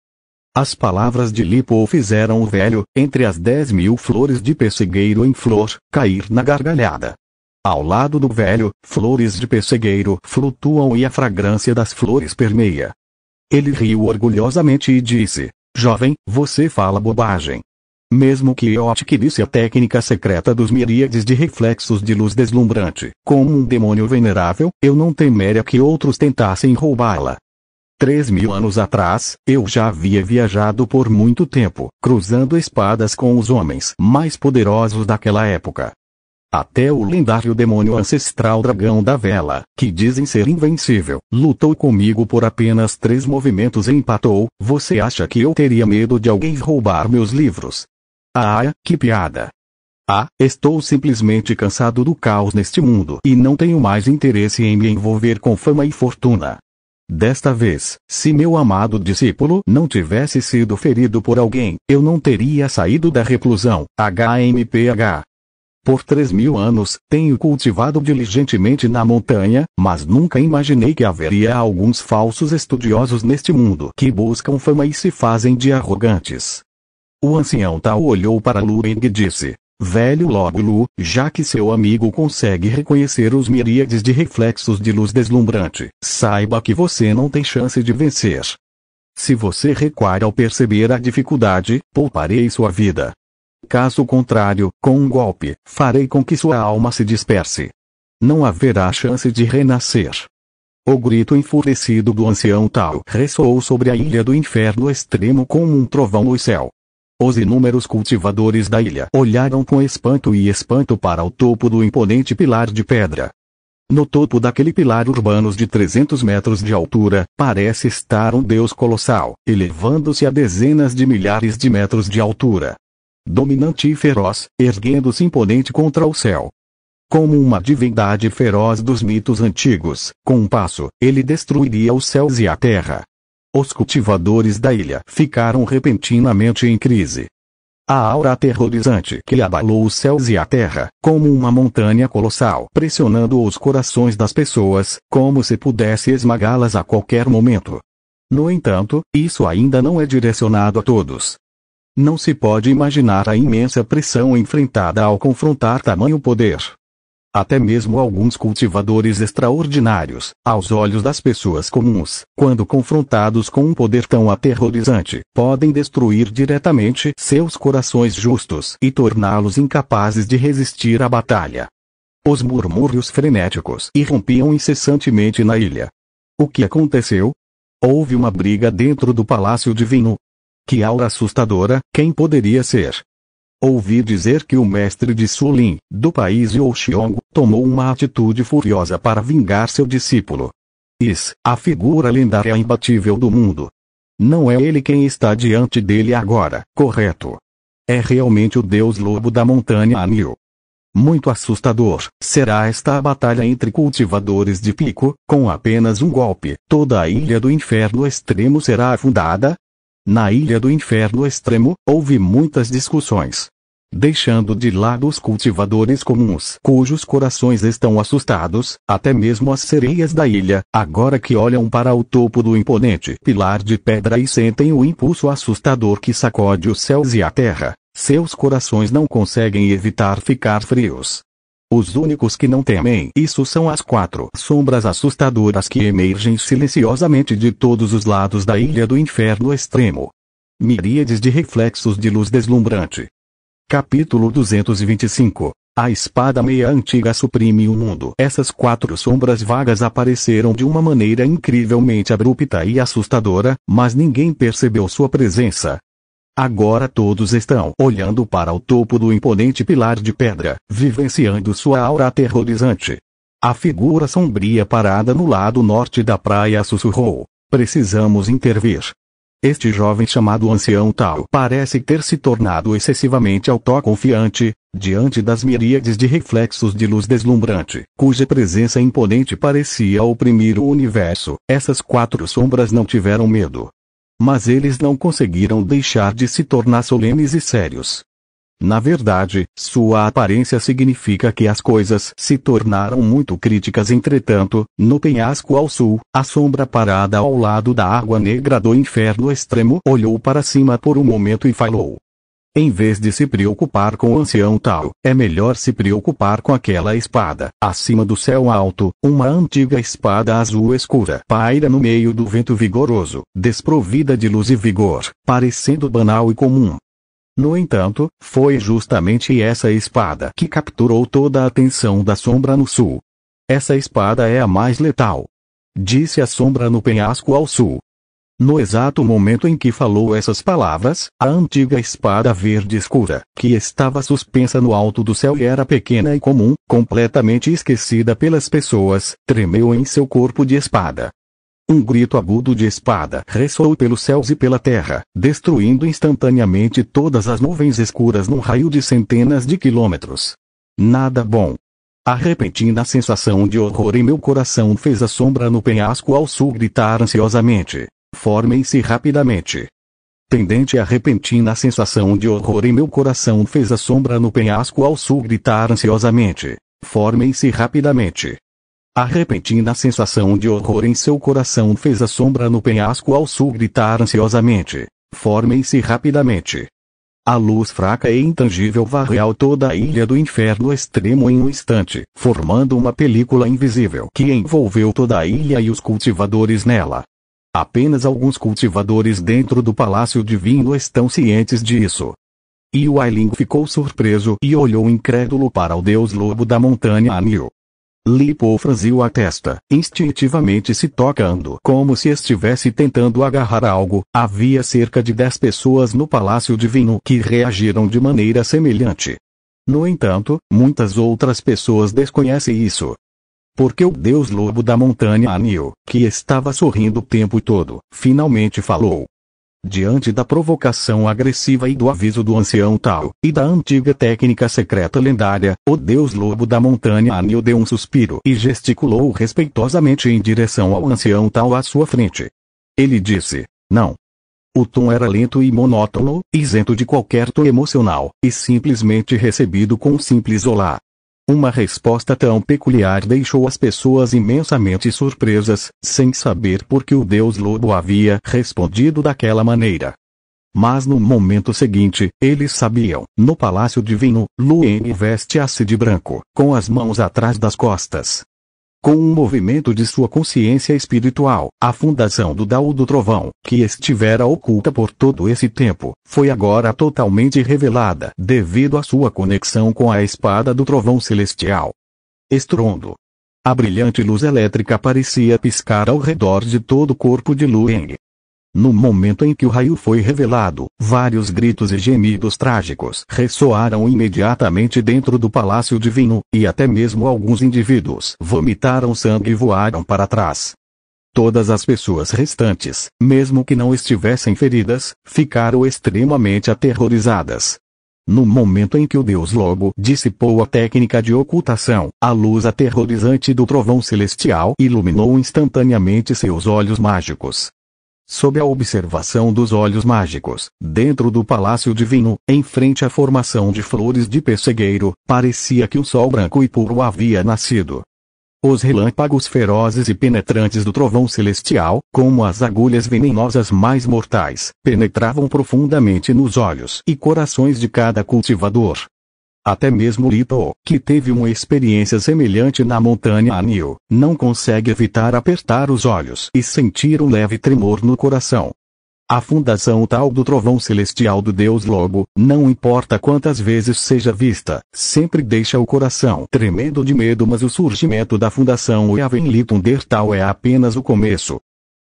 As palavras de Lipo fizeram o velho, entre as 10.000 flores de pessegueiro em flor, cair na gargalhada. Ao lado do velho, flores de pessegueiro flutuam e a fragrância das flores permeia. Ele riu orgulhosamente e disse: jovem, você fala bobagem. Mesmo que eu adquirisse a técnica secreta dos miríades de reflexos de luz deslumbrante, como um demônio venerável, eu não temeria que outros tentassem roubá-la. 3.000 anos atrás, eu já havia viajado por muito tempo, cruzando espadas com os homens mais poderosos daquela época. Até o lendário demônio ancestral Dragão da Vela, que dizem ser invencível, lutou comigo por apenas 3 movimentos e empatou. Você acha que eu teria medo de alguém roubar meus livros? Ah, que piada! Ah, estou simplesmente cansado do caos neste mundo e não tenho mais interesse em me envolver com fama e fortuna. Desta vez, se meu amado discípulo não tivesse sido ferido por alguém, eu não teria saído da reclusão. HMPH. Por 3.000 anos, tenho cultivado diligentemente na montanha, mas nunca imaginei que haveria alguns falsos estudiosos neste mundo que buscam fama e se fazem de arrogantes. O ancião Tao olhou para Lueng e disse: velho Lord Lu, já que seu amigo consegue reconhecer os miríades de reflexos de luz deslumbrante, saiba que você não tem chance de vencer. Se você recuar ao perceber a dificuldade, pouparei sua vida. Caso contrário, com um golpe, farei com que sua alma se disperse. Não haverá chance de renascer. O grito enfurecido do ancião Tao ressoou sobre a ilha do inferno extremo como um trovão no céu. Os inúmeros cultivadores da ilha olharam com espanto para o topo do imponente pilar de pedra. No topo daquele pilar urbanos de 300 metros de altura, parece estar um deus colossal, elevando-se a dezenas de milhares de metros de altura. Dominante e feroz, erguendo-se imponente contra o céu. Como uma divindade feroz dos mitos antigos, com um passo, ele destruiria os céus e a terra. Os cultivadores da ilha ficaram repentinamente em crise. A aura aterrorizante que abalou os céus e a terra, como uma montanha colossal, pressionando os corações das pessoas, como se pudesse esmagá-las a qualquer momento. No entanto, isso ainda não é direcionado a todos. Não se pode imaginar a imensa pressão enfrentada ao confrontar tamanho poder. Até mesmo alguns cultivadores extraordinários, aos olhos das pessoas comuns, quando confrontados com um poder tão aterrorizante, podem destruir diretamente seus corações justos e torná-los incapazes de resistir à batalha. Os murmúrios frenéticos irrompiam incessantemente na ilha. O que aconteceu? Houve uma briga dentro do Palácio Divino. Que aura assustadora, quem poderia ser? Ouvi dizer que o mestre de Sulin, do país Youxiong, tomou uma atitude furiosa para vingar seu discípulo. Is, a figura lendária imbatível do mundo. Não é ele quem está diante dele agora, correto? É realmente o Deus Lobo da Montanha Anil. Muito assustador será esta a batalha entre cultivadores de pico. Com apenas um golpe, toda a Ilha do Inferno Extremo será afundada? Na Ilha do Inferno Extremo, houve muitas discussões. Deixando de lado os cultivadores comuns, cujos corações estão assustados, até mesmo as sereias da ilha, agora que olham para o topo do imponente pilar de pedra e sentem o impulso assustador que sacode os céus e a terra, seus corações não conseguem evitar ficar frios. Os únicos que não temem isso são as 4 sombras assustadoras que emergem silenciosamente de todos os lados da Ilha do Inferno Extremo. Miríades de reflexos de luz deslumbrante. Capítulo 225. A espada meia antiga suprime o mundo. Essas 4 sombras vagas apareceram de uma maneira incrivelmente abrupta e assustadora, mas ninguém percebeu sua presença. Agora todos estão olhando para o topo do imponente pilar de pedra, vivenciando sua aura aterrorizante. A figura sombria parada no lado norte da praia sussurrou: "Precisamos intervir." Este jovem chamado Ancião Tal parece ter se tornado excessivamente autoconfiante, diante das miríades de reflexos de luz deslumbrante, cuja presença imponente parecia oprimir o universo. Essas 4 sombras não tiveram medo. Mas eles não conseguiram deixar de se tornar solenes e sérios. Na verdade, sua aparência significa que as coisas se tornaram muito críticas. Entretanto, no penhasco ao sul, a sombra parada ao lado da água negra do Inferno Extremo olhou para cima por um momento e falou: "Em vez de se preocupar com o Ancião Tal, é melhor se preocupar com aquela espada. Acima do céu alto, uma antiga espada azul escura paira no meio do vento vigoroso, desprovida de luz e vigor, parecendo banal e comum. No entanto, foi justamente essa espada que capturou toda a atenção da sombra no sul. Essa espada é a mais letal," disse a sombra no penhasco ao sul. No exato momento em que falou essas palavras, a antiga espada verde escura, que estava suspensa no alto do céu e era pequena e comum, completamente esquecida pelas pessoas, tremeu em seu corpo de espada. Um grito agudo de espada ressoou pelos céus e pela terra, destruindo instantaneamente todas as nuvens escuras num raio de centenas de quilômetros. Nada bom. A repentina sensação de horror em meu coração fez a sombra no penhasco ao sul gritar ansiosamente: "Formem-se rapidamente." Tendente a repentina sensação de horror em meu coração fez a sombra no penhasco ao sul gritar ansiosamente: "Formem-se rapidamente." A repentina sensação de horror em seu coração fez a sombra no penhasco ao sul gritar ansiosamente: "Formem-se rapidamente." A luz fraca e intangível varreu toda a Ilha do Inferno Extremo em um instante, formando uma película invisível que envolveu toda a ilha e os cultivadores nela. Apenas alguns cultivadores dentro do Palácio Divino estão cientes disso. E o Ailing ficou surpreso e olhou incrédulo para o Deus Lobo da Montanha Anil. Lipo franziu a testa, instintivamente se tocando como se estivesse tentando agarrar algo. Havia cerca de 10 pessoas no Palácio Divino que reagiram de maneira semelhante. No entanto, muitas outras pessoas desconhecem isso. Porque o Deus Lobo da Montanha Anil, que estava sorrindo o tempo todo, finalmente falou. Diante da provocação agressiva e do aviso do Ancião Tal, e da antiga técnica secreta lendária, o Deus Lobo da Montanha Anil deu um suspiro e gesticulou respeitosamente em direção ao Ancião Tal à sua frente. Ele disse: "Não." O tom era lento e monótono, isento de qualquer tom emocional, e simplesmente recebido com um simples olá. Uma resposta tão peculiar deixou as pessoas imensamente surpresas, sem saber por que o Deus Lobo havia respondido daquela maneira. Mas no momento seguinte, eles sabiam. No Palácio Divino, Luene veste-se de branco, com as mãos atrás das costas. Com um movimento de sua consciência espiritual, a fundação do Dao do Trovão, que estivera oculta por todo esse tempo, foi agora totalmente revelada devido à sua conexão com a espada do Trovão Celestial. Estrondo. A brilhante luz elétrica parecia piscar ao redor de todo o corpo de Lueng. No momento em que o raio foi revelado, vários gritos e gemidos trágicos ressoaram imediatamente dentro do Palácio Divino, e até mesmo alguns indivíduos vomitaram sangue e voaram para trás. Todas as pessoas restantes, mesmo que não estivessem feridas, ficaram extremamente aterrorizadas. No momento em que o Deus Lobo dissipou a técnica de ocultação, a luz aterrorizante do trovão celestial iluminou instantaneamente seus olhos mágicos. Sob a observação dos olhos mágicos, dentro do Palácio Divino, em frente à formação de flores de pessegueiro, parecia que um sol branco e puro havia nascido. Os relâmpagos ferozes e penetrantes do trovão celestial, como as agulhas venenosas mais mortais, penetravam profundamente nos olhos e corações de cada cultivador. Até mesmo Lito, que teve uma experiência semelhante na montanha Anil, não consegue evitar apertar os olhos e sentir um leve tremor no coração. A fundação tal do trovão celestial do Deus Lobo, não importa quantas vezes seja vista, sempre deixa o coração tremendo de medo, mas o surgimento da fundação Yavenlitundertal é apenas o começo.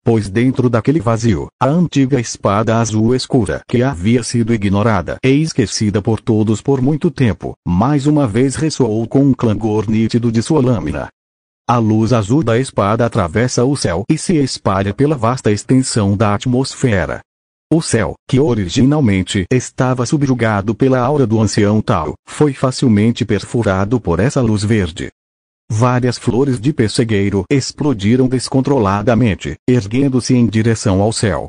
Pois dentro daquele vazio, a antiga espada azul escura que havia sido ignorada e esquecida por todos por muito tempo, mais uma vez ressoou com um clangor nítido de sua lâmina. A luz azul da espada atravessa o céu e se espalha pela vasta extensão da atmosfera. O céu, que originalmente estava subjugado pela aura do ancião Tao, foi facilmente perfurado por essa luz verde. Várias flores de pessegueiro explodiram descontroladamente, erguendo-se em direção ao céu.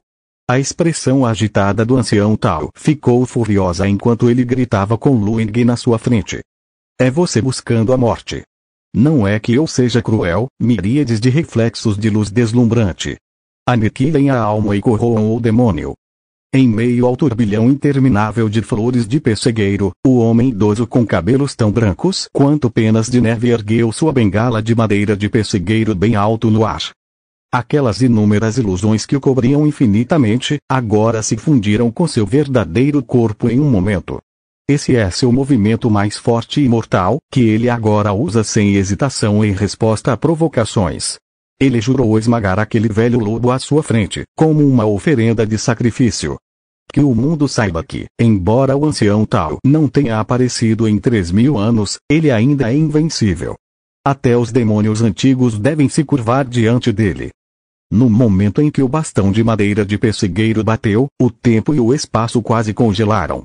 A expressão agitada do ancião Tao ficou furiosa enquanto ele gritava com Luing na sua frente. É você buscando a morte. Não é que eu seja cruel, miríades de reflexos de luz deslumbrante. Aniquilem a alma e corroam o demônio. Em meio ao turbilhão interminável de flores de pessegueiro, o homem idoso com cabelos tão brancos quanto penas de neve ergueu sua bengala de madeira de pessegueiro bem alto no ar. Aquelas inúmeras ilusões que o cobriam infinitamente, agora se fundiram com seu verdadeiro corpo em um momento. Esse é seu movimento mais forte e mortal, que ele agora usa sem hesitação em resposta a provocações. Ele jurou esmagar aquele velho lobo à sua frente, como uma oferenda de sacrifício. Que o mundo saiba que, embora o ancião Tao não tenha aparecido em 3.000 anos, ele ainda é invencível. Até os demônios antigos devem se curvar diante dele. No momento em que o bastão de madeira de pessegueiro bateu, o tempo e o espaço quase congelaram.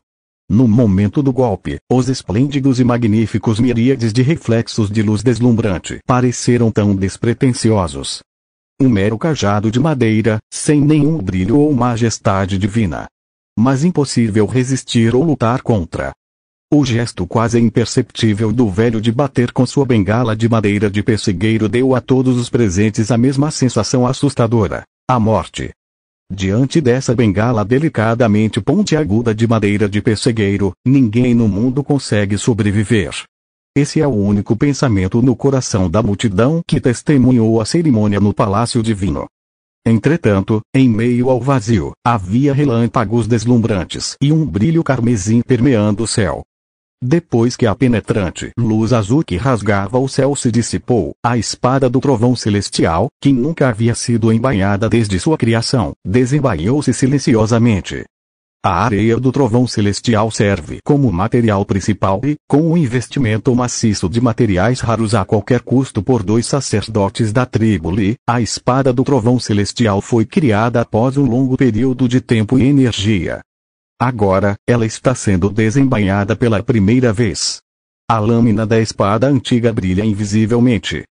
No momento do golpe, os esplêndidos e magníficos miríades de reflexos de luz deslumbrante pareceram tão despretensiosos. Um mero cajado de madeira, sem nenhum brilho ou majestade divina. Mas impossível resistir ou lutar contra. O gesto quase imperceptível do velho de bater com sua bengala de madeira de pessegueiro deu a todos os presentes a mesma sensação assustadora: a morte. Diante dessa bengala delicadamente pontiaguda de madeira de pessegueiro, ninguém no mundo consegue sobreviver. Esse é o único pensamento no coração da multidão que testemunhou a cerimônia no Palácio Divino. Entretanto, em meio ao vazio, havia relâmpagos deslumbrantes e um brilho carmesim permeando o céu. Depois que a penetrante luz azul que rasgava o céu se dissipou, a espada do trovão celestial, que nunca havia sido embainhada desde sua criação, desembainhou-se silenciosamente. A areia do trovão celestial serve como material principal e, com um investimento maciço de materiais raros a qualquer custo por 2 sacerdotes da tribo Li, a espada do trovão celestial foi criada após um longo período de tempo e energia. Agora, ela está sendo desembainhada pela primeira vez. A lâmina da espada antiga brilha invisivelmente.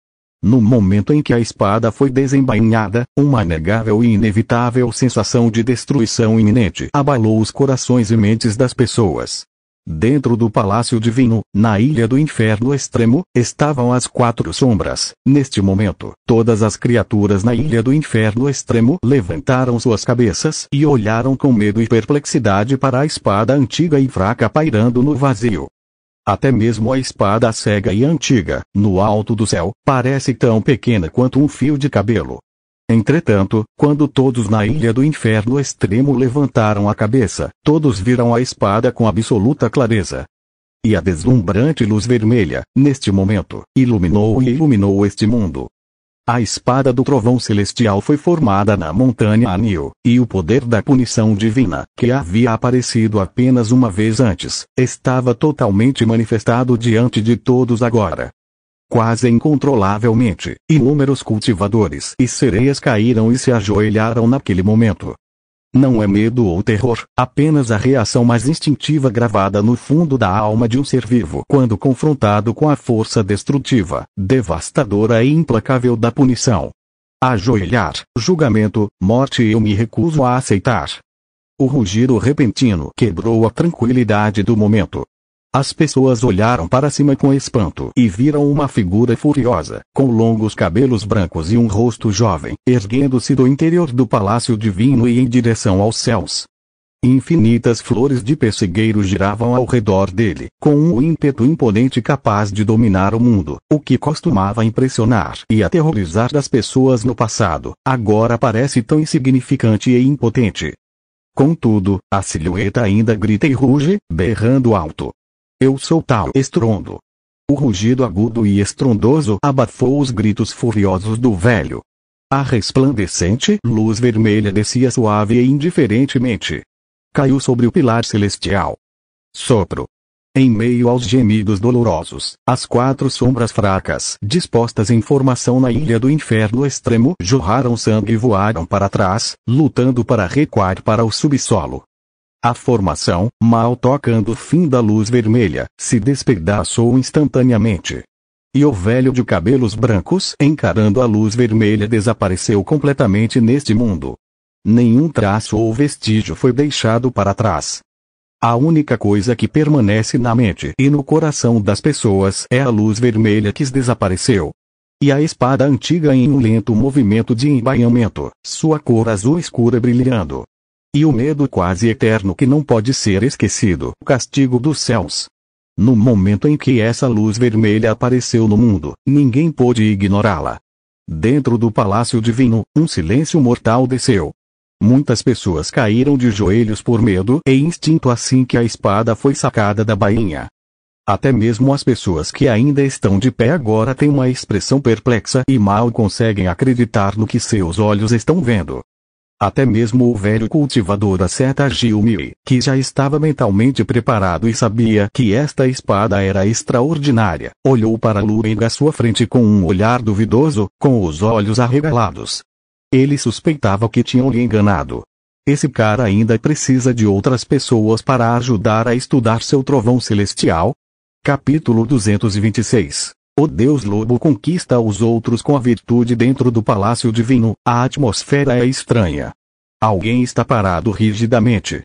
No momento em que a espada foi desembainhada, uma inegável e inevitável sensação de destruição iminente abalou os corações e mentes das pessoas. Dentro do Palácio Divino, na Ilha do Inferno Extremo, estavam as 4 sombras. Neste momento, todas as criaturas na Ilha do Inferno Extremo levantaram suas cabeças e olharam com medo e perplexidade para a espada antiga e fraca pairando no vazio. Até mesmo a espada cega e antiga, no alto do céu, parece tão pequena quanto um fio de cabelo. Entretanto, quando todos na Ilha do Inferno Extremo levantaram a cabeça, todos viram a espada com absoluta clareza. E a deslumbrante luz vermelha, neste momento, iluminou este mundo. A espada do trovão celestial foi formada na montanha Anil, e o poder da punição divina, que havia aparecido apenas uma vez antes, estava totalmente manifestado diante de todos agora. quase incontrolavelmente. Inúmeros cultivadores e sereias caíram e se ajoelharam naquele momento. Não é medo ou terror, apenas a reação mais instintiva gravada no fundo da alma de um ser vivo quando confrontado com a força destrutiva, devastadora e implacável da punição. Ajoelhar, julgamento, morte eu me recuso a aceitar. O rugido repentino quebrou a tranquilidade do momento. As pessoas olharam para cima com espanto e viram uma figura furiosa, com longos cabelos brancos e um rosto jovem, erguendo-se do interior do palácio divino e em direção aos céus. Infinitas flores de pessegueiro giravam ao redor dele, com um ímpeto imponente capaz de dominar o mundo. O que costumava impressionar e aterrorizar as pessoas no passado, agora parece tão insignificante e impotente. Contudo, a silhueta ainda grita e ruge, berrando alto. Eu sou tal estrondo. O rugido agudo e estrondoso abafou os gritos furiosos do velho. A resplandecente luz vermelha descia suave e indiferentemente. Caiu sobre o pilar celestial. Sopro. Em meio aos gemidos dolorosos, as 4 sombras fracas, dispostas em formação na ilha do inferno extremo, jorraram sangue e voaram para trás, lutando para recuar para o subsolo. A formação, mal tocando o fim da luz vermelha, se despedaçou instantaneamente. E o velho de cabelos brancos, encarando a luz vermelha, desapareceu completamente neste mundo. Nenhum traço ou vestígio foi deixado para trás. A única coisa que permanece na mente e no coração das pessoas é a luz vermelha que desapareceu. E a espada antiga em um lento movimento de embainhamento, sua cor azul escura brilhando. E o medo quase eterno que não pode ser esquecido, o castigo dos céus. No momento em que essa luz vermelha apareceu no mundo, ninguém pôde ignorá-la. Dentro do palácio divino, um silêncio mortal desceu. Muitas pessoas caíram de joelhos por medo e instinto assim que a espada foi sacada da bainha. Até mesmo as pessoas que ainda estão de pé agora têm uma expressão perplexa e mal conseguem acreditar no que seus olhos estão vendo. Até mesmo o velho cultivador Aceta Gilmi, que já estava mentalmente preparado e sabia que esta espada era extraordinária, olhou para Lueng à sua frente com um olhar duvidoso, com os olhos arregalados. Ele suspeitava que tinham lhe enganado. Esse cara ainda precisa de outras pessoas para ajudar a estudar seu trovão celestial? Capítulo 226. O Deus Lobo conquista os outros com a virtude dentro do palácio divino. A atmosfera é estranha. Alguém está parado rigidamente.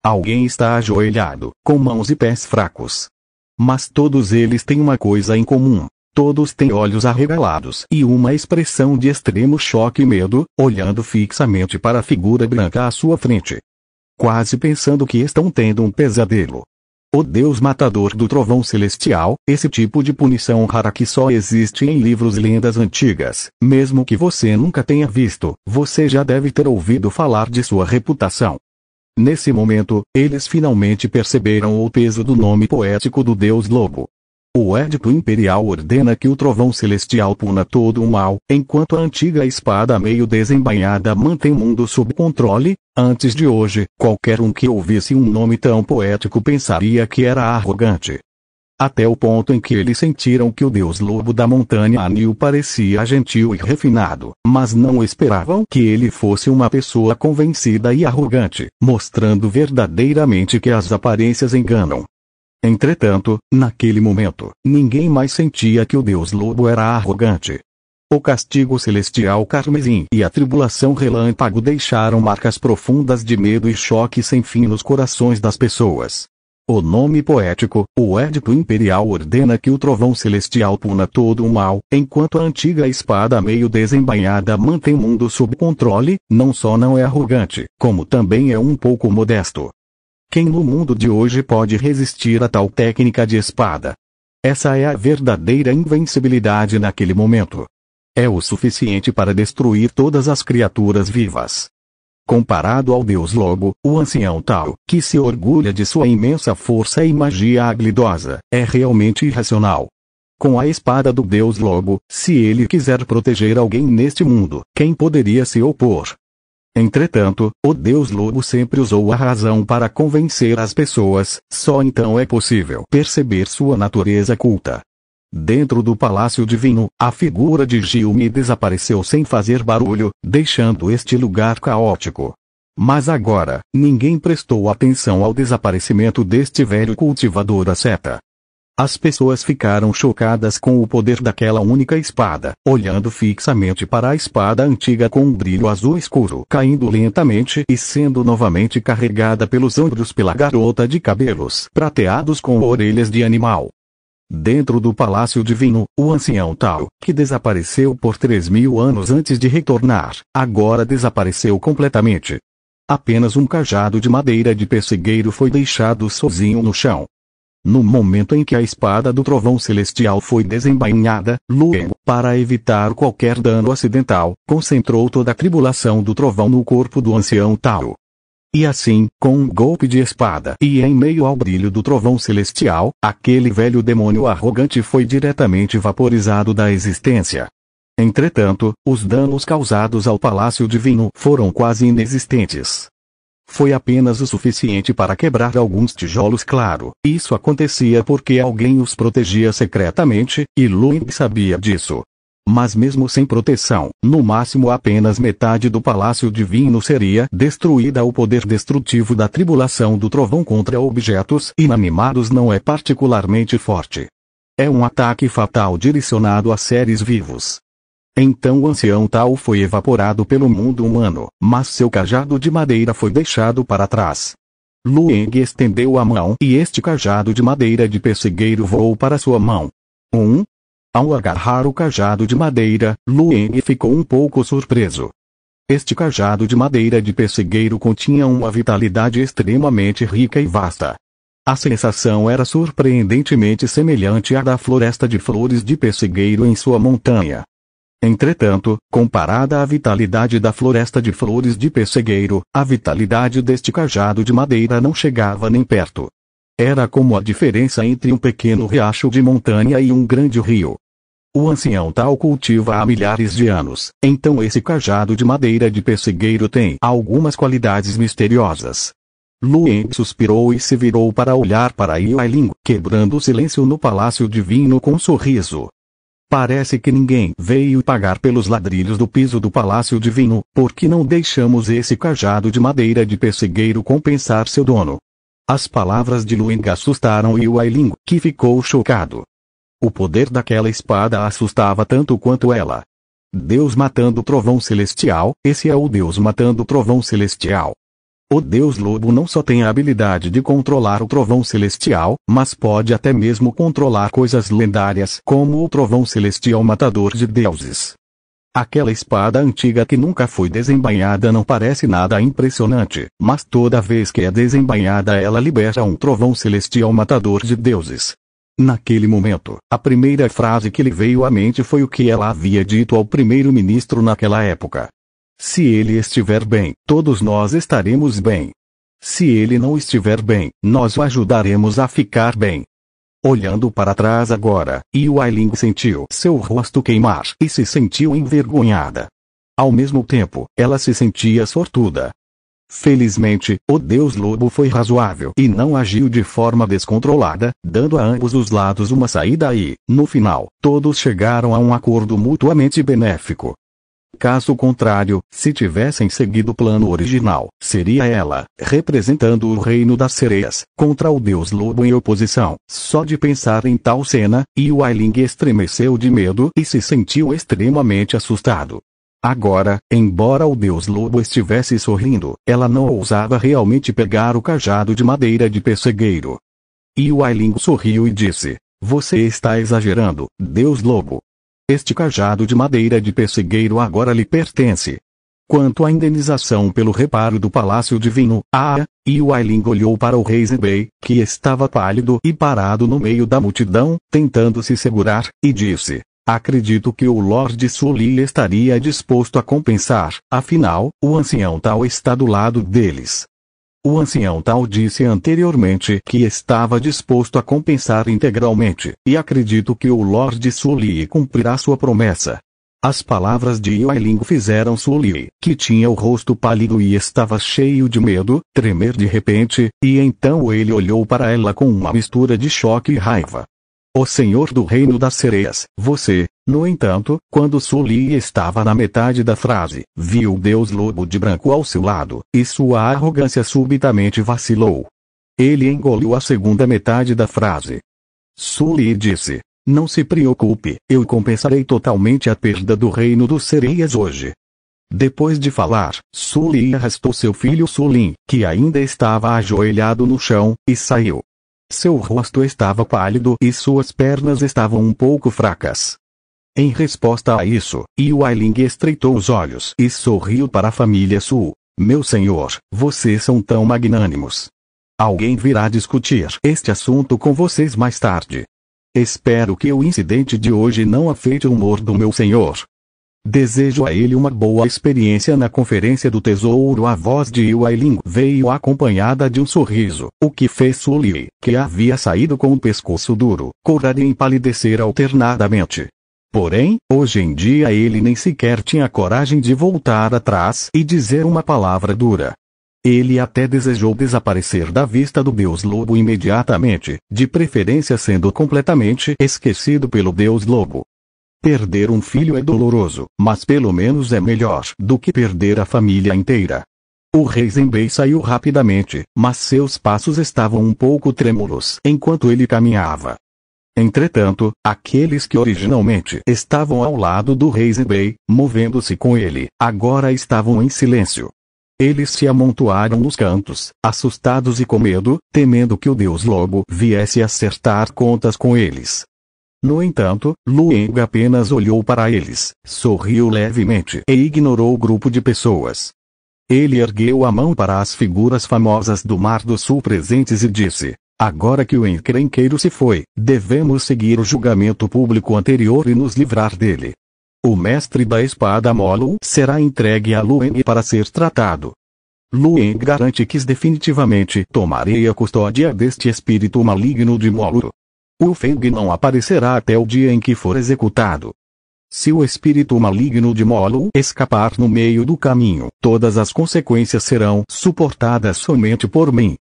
Alguém está ajoelhado, com mãos e pés fracos. Mas todos eles têm uma coisa em comum. Todos têm olhos arregalados e uma expressão de extremo choque e medo, olhando fixamente para a figura branca à sua frente. Quase pensando que estão tendo um pesadelo. O Deus matador do trovão celestial, esse tipo de punição rara que só existe em livros e lendas antigas, mesmo que você nunca tenha visto, você já deve ter ouvido falar de sua reputação. Nesse momento, eles finalmente perceberam o peso do nome poético do Deus Lobo. O Édito Imperial ordena que o trovão celestial puna todo o mal, enquanto a antiga espada meio desembainhada mantém o mundo sob controle. Antes de hoje, qualquer um que ouvisse um nome tão poético pensaria que era arrogante. Até o ponto em que eles sentiram que o Deus Lobo da Montanha Anil parecia gentil e refinado, mas não esperavam que ele fosse uma pessoa convencida e arrogante, mostrando verdadeiramente que as aparências enganam. Entretanto, naquele momento, ninguém mais sentia que o Deus Lobo era arrogante. O castigo celestial carmesim e a tribulação relâmpago deixaram marcas profundas de medo e choque sem fim nos corações das pessoas. O nome poético, o Édito Imperial ordena que o trovão celestial puna todo o mal, enquanto a antiga espada meio desembainhada mantém o mundo sob controle, não só não é arrogante, como também é um pouco modesto. Quem no mundo de hoje pode resistir a tal técnica de espada? Essa é a verdadeira invencibilidade naquele momento. É o suficiente para destruir todas as criaturas vivas. Comparado ao Deus Lobo, o ancião Tao, que se orgulha de sua imensa força e magia habilidosa, é realmente irracional. Com a espada do Deus Lobo, se ele quiser proteger alguém neste mundo, quem poderia se opor? Entretanto, o Deus Lobo sempre usou a razão para convencer as pessoas, só então é possível perceber sua natureza culta. Dentro do palácio divino, a figura de Gilme desapareceu sem fazer barulho, deixando este lugar caótico. Mas agora, ninguém prestou atenção ao desaparecimento deste velho cultivador da seta. As pessoas ficaram chocadas com o poder daquela única espada, olhando fixamente para a espada antiga com um brilho azul escuro caindo lentamente e sendo novamente carregada pelos ombros pela garota de cabelos prateados com orelhas de animal. Dentro do palácio divino, o ancião Tao, que desapareceu por 3.000 anos antes de retornar, agora desapareceu completamente. Apenas um cajado de madeira de pessegueiro foi deixado sozinho no chão. No momento em que a espada do trovão celestial foi desembainhada, Lueng, para evitar qualquer dano acidental, concentrou toda a tribulação do trovão no corpo do ancião Tao. E assim, com um golpe de espada e em meio ao brilho do trovão celestial, aquele velho demônio arrogante foi diretamente vaporizado da existência. Entretanto, os danos causados ao palácio divino foram quase inexistentes. Foi apenas o suficiente para quebrar alguns tijolos, claro. Isso acontecia porque alguém os protegia secretamente, e Lueng sabia disso. Mas mesmo sem proteção, no máximo apenas metade do palácio divino seria destruída. O poder destrutivo da tribulação do trovão contra objetos inanimados não é particularmente forte. É um ataque fatal direcionado a seres vivos. Então o ancião Tao foi evaporado pelo mundo humano, mas seu cajado de madeira foi deixado para trás. Lueng estendeu a mão e este cajado de madeira de pessegueiro voou para sua mão. Ao agarrar o cajado de madeira, Lueng ficou um pouco surpreso. Este cajado de madeira de pessegueiro continha uma vitalidade extremamente rica e vasta. A sensação era surpreendentemente semelhante à da floresta de flores de pessegueiro em sua montanha. Entretanto, comparada à vitalidade da floresta de flores de pessegueiro, a vitalidade deste cajado de madeira não chegava nem perto. Era como a diferença entre um pequeno riacho de montanha e um grande rio. O ancião Tao cultiva há milhares de anos, então esse cajado de madeira de pessegueiro tem algumas qualidades misteriosas. Lueng suspirou e se virou para olhar para Yuailing, quebrando o silêncio no palácio divino com um sorriso. Parece que ninguém veio pagar pelos ladrilhos do piso do palácio divino, porque não deixamos esse cajado de madeira de pessegueiro compensar seu dono. As palavras de Lueng assustaram Yuailing, que ficou chocado. O poder daquela espada assustava tanto quanto ela. Deus matando o trovão celestial, esse é o Deus matando o trovão celestial. O Deus Lobo não só tem a habilidade de controlar o trovão celestial, mas pode até mesmo controlar coisas lendárias como o trovão celestial matador de deuses. Aquela espada antiga que nunca foi desembainhada não parece nada impressionante, mas toda vez que é desembainhada ela libera um trovão celestial matador de deuses. Naquele momento, a primeira frase que lhe veio à mente foi o que ela havia dito ao primeiro-ministro naquela época. Se ele estiver bem, todos nós estaremos bem. Se ele não estiver bem, nós o ajudaremos a ficar bem. Olhando para trás agora, Yuailing sentiu seu rosto queimar e se sentiu envergonhada. Ao mesmo tempo, ela se sentia sortuda. Felizmente, o Deus Lobo foi razoável e não agiu de forma descontrolada, dando a ambos os lados uma saída e, no final, todos chegaram a um acordo mutuamente benéfico. Caso contrário, se tivessem seguido o plano original, seria ela, representando o reino das sereias, contra o Deus Lobo em oposição. Só de pensar em tal cena, Yuailing estremeceu de medo e se sentiu extremamente assustado. Agora, embora o Deus Lobo estivesse sorrindo, ela não ousava realmente pegar o cajado de madeira de pessegueiro. Yuailing sorriu e disse: "Você está exagerando, Deus Lobo. Este cajado de madeira de pessegueiro agora lhe pertence. Quanto à indenização pelo reparo do palácio divino, Yuailing olhou para o rei Zhenbei, que estava pálido e parado no meio da multidão, tentando se segurar, e disse: acredito que o Lorde Sully estaria disposto a compensar, afinal, o ancião Tao está do lado deles. O ancião Tao disse anteriormente que estava disposto a compensar integralmente, e acredito que o Lorde Sully cumprirá sua promessa. As palavras de Yuailing fizeram Sully, que tinha o rosto pálido e estava cheio de medo, tremer de repente, e então ele olhou para ela com uma mistura de choque e raiva. o senhor do reino das sereias, você. No entanto, quando Su Li estava na metade da frase, viu o Deus Lobo de branco ao seu lado, e sua arrogância subitamente vacilou. Ele engoliu a segunda metade da frase. Su Li disse: não se preocupe, eu compensarei totalmente a perda do reino dos sereias hoje. Depois de falar, Su Li arrastou seu filho Su Lin, que ainda estava ajoelhado no chão, e saiu. Seu rosto estava pálido e suas pernas estavam um pouco fracas. Em resposta a isso, Wai Ling estreitou os olhos e sorriu para a família Su. Meu senhor, vocês são tão magnânimos. Alguém virá discutir este assunto com vocês mais tarde. Espero que o incidente de hoje não afete o humor do meu senhor. Desejo a ele uma boa experiência na conferência do tesouro. A voz de Wai Ling veio acompanhada de um sorriso, o que fez Su Li, que havia saído com o pescoço duro, correr e empalidecer alternadamente. Porém, hoje em dia ele nem sequer tinha coragem de voltar atrás e dizer uma palavra dura. Ele até desejou desaparecer da vista do Deus Lobo imediatamente, de preferência sendo completamente esquecido pelo Deus Lobo. Perder um filho é doloroso, mas pelo menos é melhor do que perder a família inteira. O rei Zenbei saiu rapidamente, mas seus passos estavam um pouco trêmulos enquanto ele caminhava. Entretanto, aqueles que originalmente estavam ao lado do rei Zenbei, movendo-se com ele, agora estavam em silêncio. Eles se amontoaram nos cantos, assustados e com medo, temendo que o Deus Lobo viesse acertar contas com eles. No entanto, Lueng apenas olhou para eles, sorriu levemente e ignorou o grupo de pessoas. Ele ergueu a mão para as figuras famosas do Mar do Sul presentes e disse: agora que o encrenqueiro se foi, devemos seguir o julgamento público anterior e nos livrar dele. O mestre da espada Molo será entregue a Lueng para ser tratado. Lueng garante que definitivamente tomarei a custódia deste espírito maligno de Molo. O Feng não aparecerá até o dia em que for executado. Se o espírito maligno de Molo escapar no meio do caminho, todas as consequências serão suportadas somente por mim.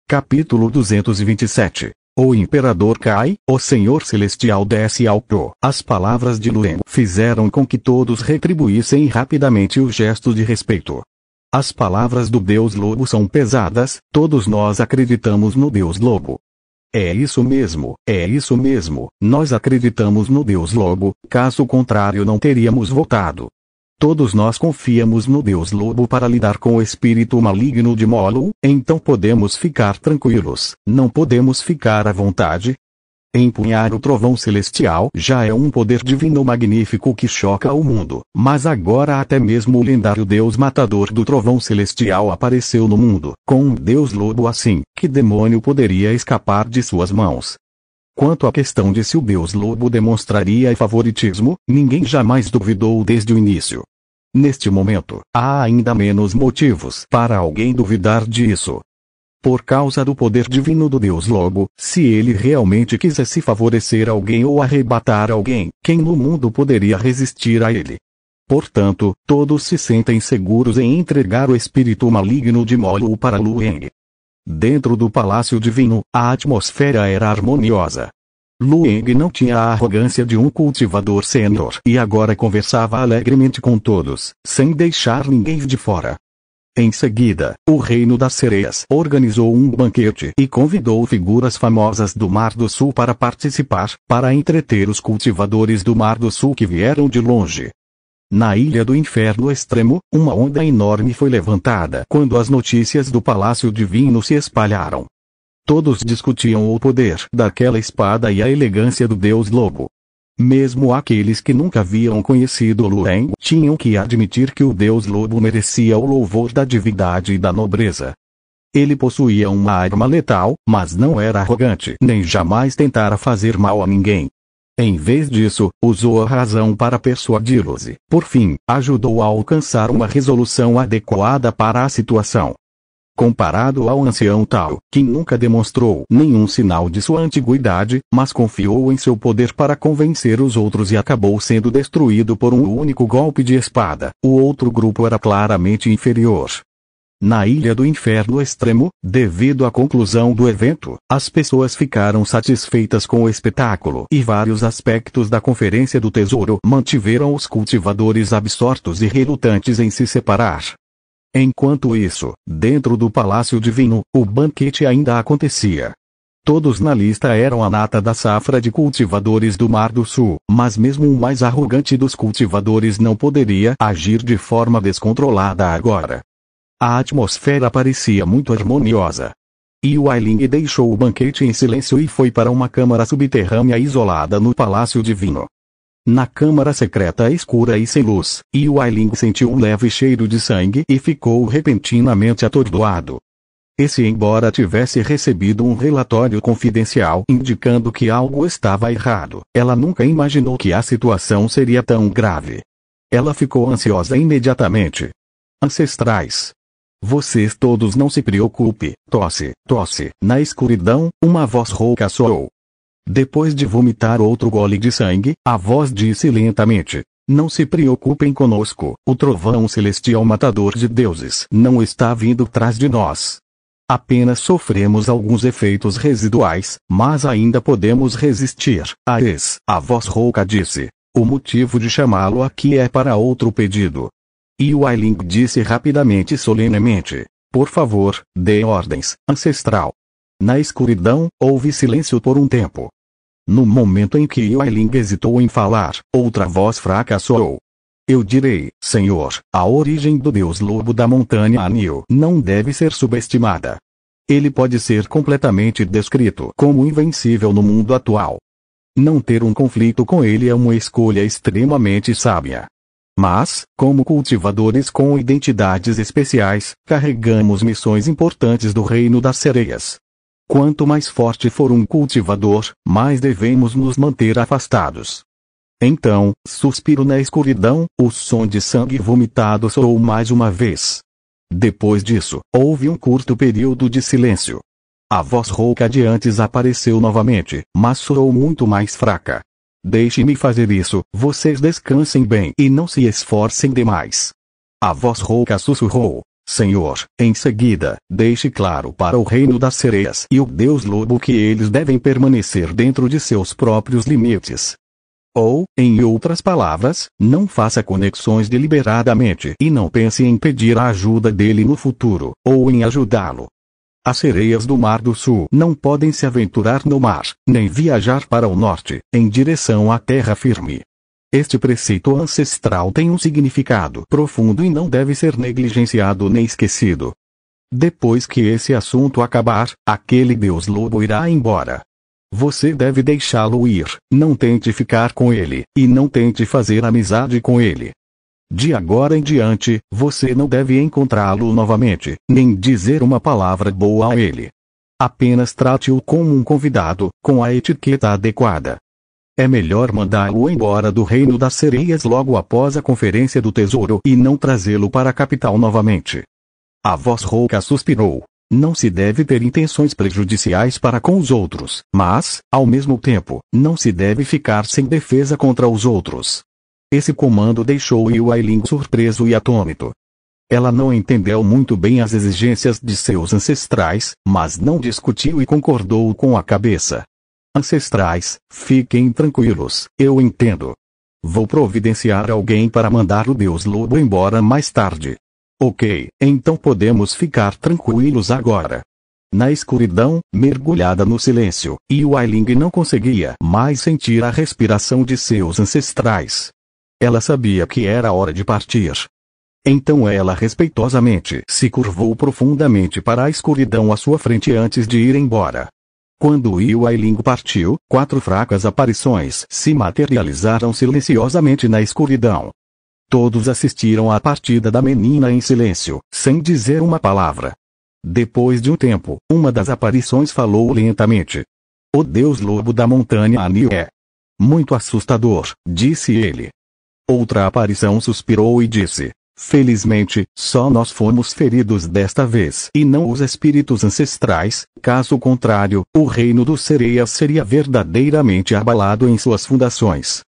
Capítulo 227. O Imperador cai, o Senhor Celestial desce ao Pro. As palavras de Lueng fizeram com que todos retribuíssem rapidamente o gesto de respeito. As palavras do Deus Lobo são pesadas, todos nós acreditamos no Deus Lobo. É isso mesmo, nós acreditamos no Deus Lobo, caso contrário não teríamos votado. Todos nós confiamos no Deus Lobo para lidar com o espírito maligno de Molo, então podemos ficar tranquilos, não podemos ficar à vontade? Empunhar o trovão celestial já é um poder divino magnífico que choca o mundo, mas agora até mesmo o lendário Deus matador do trovão celestial apareceu no mundo. Com um Deus Lobo assim, que demônio poderia escapar de suas mãos? Quanto à questão de se o Deus Lobo demonstraria favoritismo, ninguém jamais duvidou desde o início. Neste momento, há ainda menos motivos para alguém duvidar disso. Por causa do poder divino do Deus Lobo, se ele realmente quisesse favorecer alguém ou arrebatar alguém, quem no mundo poderia resistir a ele? Portanto, todos se sentem seguros em entregar o espírito maligno de Molo para Lueng. Dentro do Palácio Divino, a atmosfera era harmoniosa. Lueng não tinha a arrogância de um cultivador sênior e agora conversava alegremente com todos, sem deixar ninguém de fora. Em seguida, o Reino das Sereias organizou um banquete e convidou figuras famosas do Mar do Sul para participar, para entreter os cultivadores do Mar do Sul que vieram de longe. Na Ilha do Inferno Extremo, uma onda enorme foi levantada quando as notícias do Palácio Divino se espalharam. Todos discutiam o poder daquela espada e a elegância do Deus Lobo. Mesmo aqueles que nunca haviam conhecido Lueng tinham que admitir que o Deus Lobo merecia o louvor da divindade e da nobreza. Ele possuía uma arma letal, mas não era arrogante nem jamais tentara fazer mal a ninguém. Em vez disso, usou a razão para persuadi-los e, por fim, ajudou a alcançar uma resolução adequada para a situação. Comparado ao ancião Tao, que nunca demonstrou nenhum sinal de sua antiguidade, mas confiou em seu poder para convencer os outros e acabou sendo destruído por um único golpe de espada, o outro grupo era claramente inferior. Na Ilha do Inferno Extremo, devido à conclusão do evento, as pessoas ficaram satisfeitas com o espetáculo e vários aspectos da Conferência do Tesouro mantiveram os cultivadores absortos e relutantes em se separar. Enquanto isso, dentro do Palácio Divino, o banquete ainda acontecia. Todos na lista eram a nata da safra de cultivadores do Mar do Sul, mas mesmo o mais arrogante dos cultivadores não poderia agir de forma descontrolada agora. A atmosfera parecia muito harmoniosa. E o Ailing deixou o banquete em silêncio e foi para uma câmara subterrânea isolada no Palácio Divino. Na câmara secreta escura e sem luz, o Ailing sentiu um leve cheiro de sangue e ficou repentinamente atordoado. Embora tivesse recebido um relatório confidencial indicando que algo estava errado, ela nunca imaginou que a situação seria tão grave. Ela ficou ansiosa imediatamente. Ancestrais. Vocês todos não se preocupe, tosse. Na escuridão, uma voz rouca soou. Depois de vomitar outro gole de sangue, a voz disse lentamente: não se preocupem conosco, o trovão celestial matador de deuses não está vindo atrás de nós. Apenas sofremos alguns efeitos residuais, mas ainda podemos resistir. A voz rouca disse. O motivo de chamá-lo aqui é para outro pedido. E o Ailing disse rapidamente e solenemente: por favor, dê ordens, ancestral. Na escuridão, houve silêncio por um tempo. No momento em que o Ailing hesitou em falar, outra voz fraca soou. Eu direi, Senhor, a origem do Deus Lobo da Montanha Anil não deve ser subestimada. Ele pode ser completamente descrito como invencível no mundo atual. Não ter um conflito com ele é uma escolha extremamente sábia. Mas, como cultivadores com identidades especiais, carregamos missões importantes do Reino das Sereias. Quanto mais forte for um cultivador, mais devemos nos manter afastados. Então, suspiro na escuridão, o som de sangue vomitado soou mais uma vez. Depois disso, houve um curto período de silêncio. A voz rouca de antes apareceu novamente, mas soou muito mais fraca. Deixe-me fazer isso, vocês descansem bem e não se esforcem demais. A voz rouca sussurrou. Senhor, em seguida, deixe claro para o Reino das Sereias e o Deus Lobo que eles devem permanecer dentro de seus próprios limites. Ou, em outras palavras, não faça conexões deliberadamente e não pense em pedir a ajuda dele no futuro, ou em ajudá-lo. As sereias do Mar do Sul não podem se aventurar no mar, nem viajar para o norte, em direção à terra firme. Este preceito ancestral tem um significado profundo e não deve ser negligenciado nem esquecido. Depois que esse assunto acabar, aquele Deus Lobo irá embora. Você deve deixá-lo ir, não tente ficar com ele, e não tente fazer amizade com ele. De agora em diante, você não deve encontrá-lo novamente, nem dizer uma palavra boa a ele. Apenas trate-o como um convidado, com a etiqueta adequada. É melhor mandá-lo embora do Reino das Sereias logo após a Conferência do Tesouro e não trazê-lo para a capital novamente. A voz rouca suspirou. Não se deve ter intenções prejudiciais para com os outros, mas, ao mesmo tempo, não se deve ficar sem defesa contra os outros. Esse comando deixou o Ailing surpreso e atônito. Ela não entendeu muito bem as exigências de seus ancestrais, mas não discutiu e concordou com a cabeça. Ancestrais, fiquem tranquilos, eu entendo. Vou providenciar alguém para mandar o Deus Lobo embora mais tarde. Ok, então podemos ficar tranquilos agora. Na escuridão, mergulhada no silêncio, o Ailing não conseguia mais sentir a respiração de seus ancestrais. Ela sabia que era hora de partir. Então ela respeitosamente se curvou profundamente para a escuridão à sua frente antes de ir embora. Quando o Ailing partiu, 4 fracas aparições se materializaram silenciosamente na escuridão. Todos assistiram à partida da menina em silêncio, sem dizer uma palavra. Depois de um tempo, uma das aparições falou lentamente. O Deus Lobo da Montanha Anil é muito assustador, disse ele. Outra aparição suspirou e disse: felizmente, só nós fomos feridos desta vez e não os espíritos ancestrais, caso contrário, o reino dos sereias seria verdadeiramente abalado em suas fundações.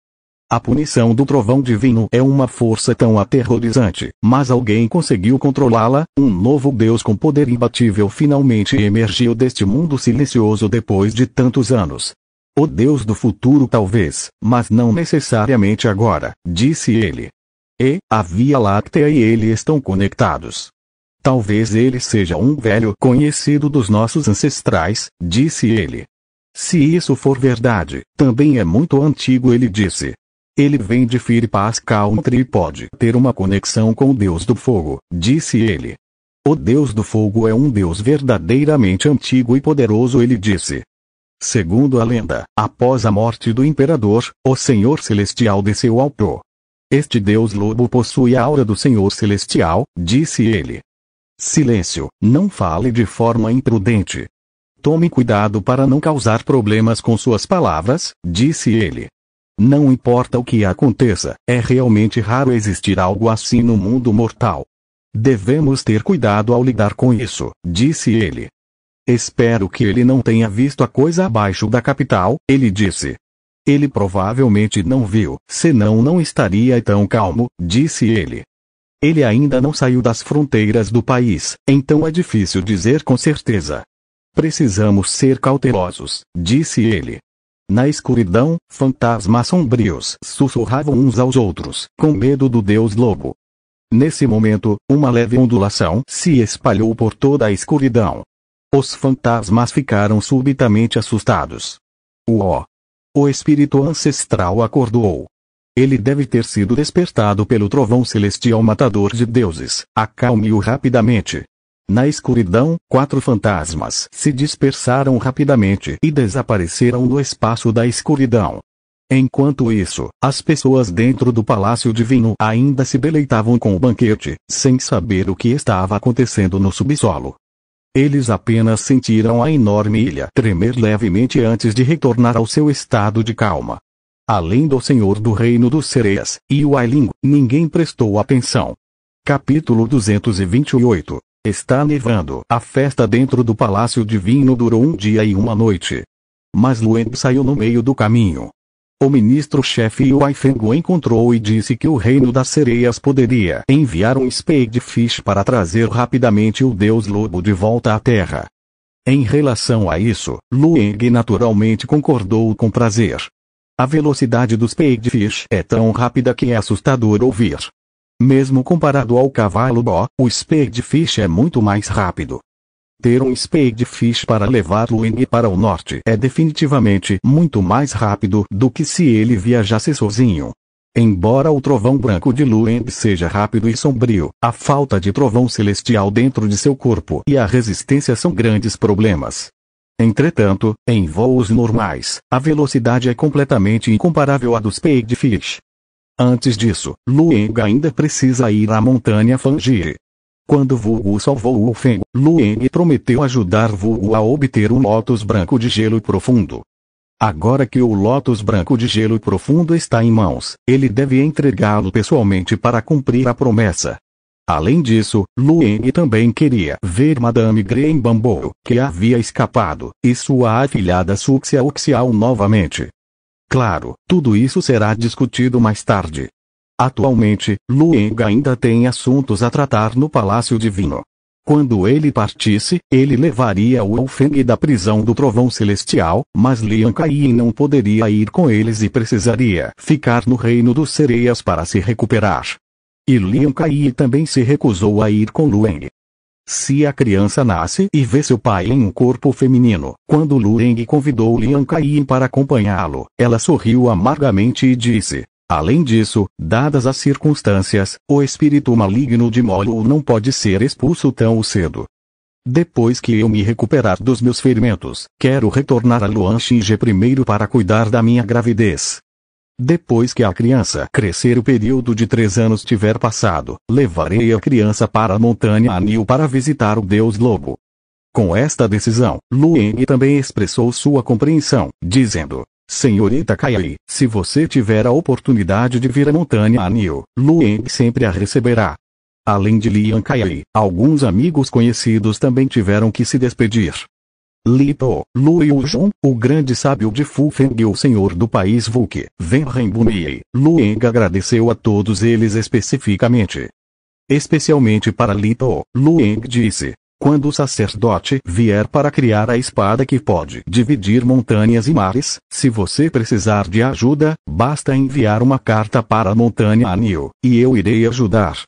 A punição do trovão divino é uma força tão aterrorizante, mas alguém conseguiu controlá-la. Um novo Deus com poder imbatível finalmente emergiu deste mundo silencioso depois de tantos anos. O Deus do futuro talvez, mas não necessariamente agora, disse ele. E, a Via Láctea e ele estão conectados. Talvez ele seja um velho conhecido dos nossos ancestrais, disse ele. Se isso for verdade, também é muito antigo, ele disse. Ele vem de Firpas Country e pode ter uma conexão com o Deus do Fogo, disse ele. O Deus do Fogo é um Deus verdadeiramente antigo e poderoso, ele disse. Segundo a lenda, após a morte do imperador, o Senhor Celestial desceu ao Pro. Este Deus Lobo possui a aura do Senhor Celestial, disse ele. Silêncio, não fale de forma imprudente. Tome cuidado para não causar problemas com suas palavras, disse ele. Não importa o que aconteça, é realmente raro existir algo assim no mundo mortal. Devemos ter cuidado ao lidar com isso, disse ele. Espero que ele não tenha visto a coisa abaixo da capital, ele disse. Ele provavelmente não viu, senão não estaria tão calmo, disse ele. Ele ainda não saiu das fronteiras do país, então é difícil dizer com certeza. Precisamos ser cautelosos, disse ele. Na escuridão, fantasmas sombrios sussurravam uns aos outros, com medo do Deus Lobo. Nesse momento, uma leve ondulação se espalhou por toda a escuridão. Os fantasmas ficaram subitamente assustados. O espírito ancestral acordou. Ele deve ter sido despertado pelo trovão celestial matador de deuses. Acalme-o rapidamente. Na escuridão, 4 fantasmas se dispersaram rapidamente e desapareceram no espaço da escuridão. Enquanto isso, as pessoas dentro do Palácio Divino ainda se deleitavam com o banquete, sem saber o que estava acontecendo no subsolo. Eles apenas sentiram a enorme ilha tremer levemente antes de retornar ao seu estado de calma. Além do Senhor do Reino dos Sereias e o Ailing, ninguém prestou atenção. Capítulo 228. Está nevando. A festa dentro do Palácio Divino durou um dia e uma noite. Mas Lueng saiu no meio do caminho. O ministro-chefe Yuai Feng o encontrou e disse que o Reino das Sereias poderia enviar um Spadefish para trazer rapidamente o Deus Lobo de volta à Terra. Em relação a isso, Lueng naturalmente concordou com prazer. A velocidade do Spadefish é tão rápida que é assustador ouvir. Mesmo comparado ao cavalo Bo, o Spadefish é muito mais rápido. Ter um Spadefish para levar Lueng para o norte é definitivamente muito mais rápido do que se ele viajasse sozinho. Embora o trovão branco de Lueng seja rápido e sombrio, a falta de trovão celestial dentro de seu corpo e a resistência são grandes problemas. Entretanto, em voos normais, a velocidade é completamente incomparável à do Spadefish. Antes disso, Lueng ainda precisa ir à montanha Fangir. Quando Vulgu salvou o Feng, Lueng prometeu ajudar Vulgu a obter um Lótus branco de gelo profundo. Agora que o Lótus branco de gelo profundo está em mãos, ele deve entregá-lo pessoalmente para cumprir a promessa. Além disso, Lueng também queria ver Madame Green Bamboo, que havia escapado, e sua afilhada Suxia Uxiao novamente. Claro, tudo isso será discutido mais tarde. Atualmente, Lueng ainda tem assuntos a tratar no Palácio Divino. Quando ele partisse, ele levaria o Feng da prisão do Trovão Celestial, mas Lian Kai não poderia ir com eles e precisaria ficar no Reino dos Sereias para se recuperar. E Lian Kai também se recusou a ir com Lueng. Se a criança nasce e vê seu pai em um corpo feminino, quando Lueng convidou Lian Kai para acompanhá-lo, ela sorriu amargamente e disse: além disso, dadas as circunstâncias, o espírito maligno de Molu não pode ser expulso tão cedo. Depois que eu me recuperar dos meus ferimentos, quero retornar a Luanxinge primeiro para cuidar da minha gravidez. Depois que a criança crescer, o período de 3 anos tiver passado, levarei a criança para a montanha Anil para visitar o Deus Lobo. Com esta decisão, Lueng também expressou sua compreensão, dizendo: Senhorita Kai, se você tiver a oportunidade de vir à montanha Anil, Lueng sempre a receberá. Além de Lian Kai, alguns amigos conhecidos também tiveram que se despedir. Lipo, Lu Yuzhong, o grande sábio de Fufeng e o senhor do país Vuke, Venrenbumi, Lueng agradeceu a todos eles especificamente. Especialmente para Lipo, Lueng disse: quando o sacerdote vier para criar a espada que pode dividir montanhas e mares, se você precisar de ajuda, basta enviar uma carta para a montanha Anil, e eu irei ajudar.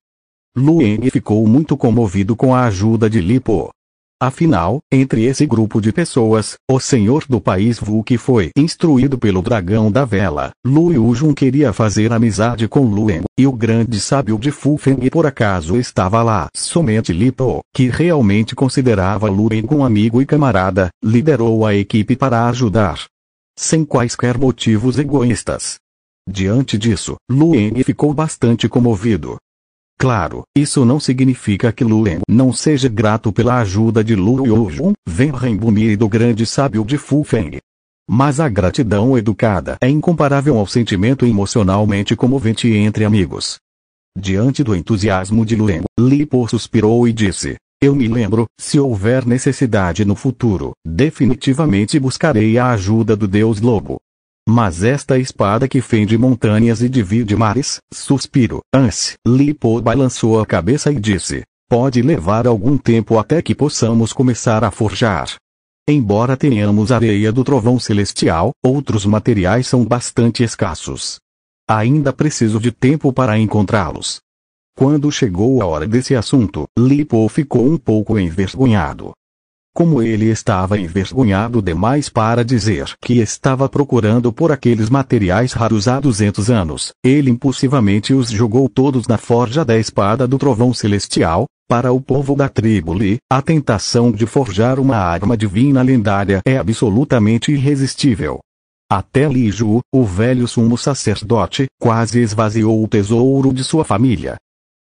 Lueng ficou muito comovido com a ajuda de Lipo. Afinal, entre esse grupo de pessoas, o senhor do país Vuke foi instruído pelo dragão da vela. Lu Yuzhong queria fazer amizade com Lueng, e o grande sábio de Fufeng por acaso estava lá. Somente Lipo, que realmente considerava Lueng um amigo e camarada, liderou a equipe para ajudar. Sem quaisquer motivos egoístas. Diante disso, Lueng ficou bastante comovido. Claro, isso não significa que Lueng não seja grato pela ajuda de Lu Yuzhong, Venrenbumi e do grande sábio de Fufeng. Mas a gratidão educada é incomparável ao sentimento emocionalmente comovente entre amigos. Diante do entusiasmo de Lueng, Lipo suspirou e disse: eu me lembro, se houver necessidade no futuro, definitivamente buscarei a ajuda do Deus Lobo. Mas esta espada que fende montanhas e divide mares, suspiro. Lipo balançou a cabeça e disse: pode levar algum tempo até que possamos começar a forjar. Embora tenhamos areia do trovão celestial, outros materiais são bastante escassos. Ainda preciso de tempo para encontrá-los. Quando chegou a hora desse assunto, Lipo ficou um pouco envergonhado. Como ele estava envergonhado demais para dizer que estava procurando por aqueles materiais raros há 200 anos, ele impulsivamente os jogou todos na forja da espada do trovão celestial. Para o povo da tribo Li, a tentação de forjar uma arma divina lendária é absolutamente irresistível. Até Li Ju, o velho sumo sacerdote, quase esvaziou o tesouro de sua família.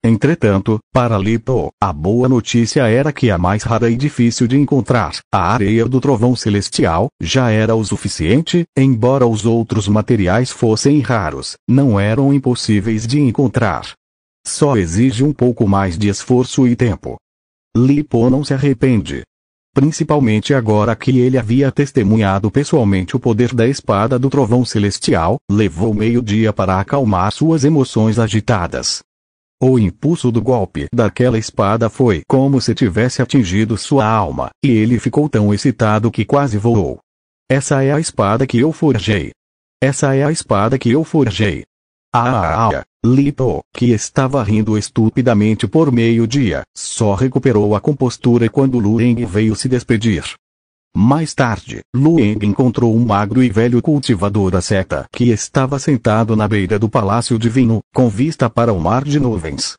Entretanto, para Lipo, a boa notícia era que a mais rara e difícil de encontrar, a areia do trovão celestial, já era o suficiente. Embora os outros materiais fossem raros, não eram impossíveis de encontrar. Só exige um pouco mais de esforço e tempo. Lipo não se arrepende. Principalmente agora que ele havia testemunhado pessoalmente o poder da espada do trovão celestial, levou meio-dia para acalmar suas emoções agitadas. O impulso do golpe daquela espada foi como se tivesse atingido sua alma, e ele ficou tão excitado que quase voou. Essa é a espada que eu forjei. Essa é a espada que eu forjei. Lipo, que estava rindo estupidamente por meio-dia, só recuperou a compostura quando Lueng veio se despedir. Mais tarde, Lueng encontrou um magro e velho cultivador asceta que estava sentado na beira do palácio divino, com vista para o mar de nuvens.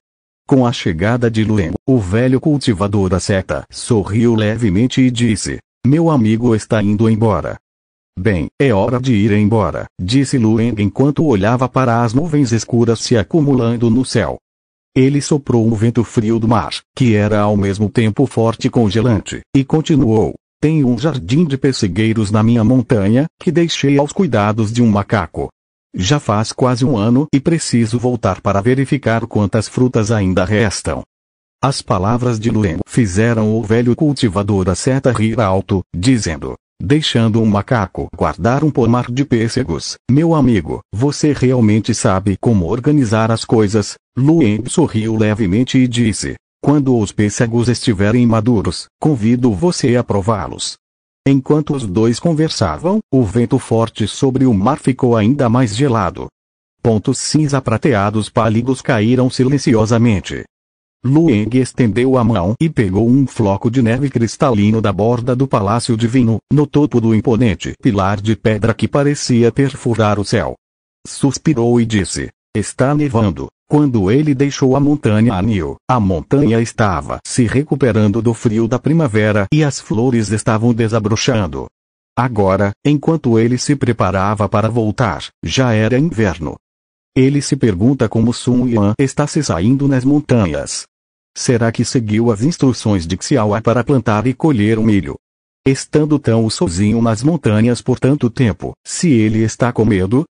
Com a chegada de Lueng, o velho cultivador asceta sorriu levemente e disse: meu amigo está indo embora. Bem, é hora de ir embora, disse Lueng enquanto olhava para as nuvens escuras se acumulando no céu. Ele soprou um vento frio do mar, que era ao mesmo tempo forte e congelante, e continuou: tenho um jardim de pessegueiros na minha montanha, que deixei aos cuidados de um macaco. Já faz quase um ano e preciso voltar para verificar quantas frutas ainda restam. As palavras de Lueng fizeram o velho cultivador asceta rir alto, dizendo: deixando um macaco guardar um pomar de pêssegos, meu amigo, você realmente sabe como organizar as coisas. Lueng sorriu levemente e disse: quando os pêssegos estiverem maduros, convido você a prová-los. Enquanto os dois conversavam, o vento forte sobre o mar ficou ainda mais gelado. Pontos cinza prateados pálidos caíram silenciosamente. Lueng estendeu a mão e pegou um floco de neve cristalino da borda do palácio divino, no topo do imponente pilar de pedra que parecia perfurar o céu. Suspirou e disse: está nevando. Quando ele deixou a montanha Anil, a montanha estava se recuperando do frio da primavera e as flores estavam desabrochando. Agora, enquanto ele se preparava para voltar, já era inverno. Ele se pergunta como Sun Yan está se saindo nas montanhas. Será que seguiu as instruções de Xiao para plantar e colher o milho? Estando tão sozinho nas montanhas por tanto tempo, se ele está com medo?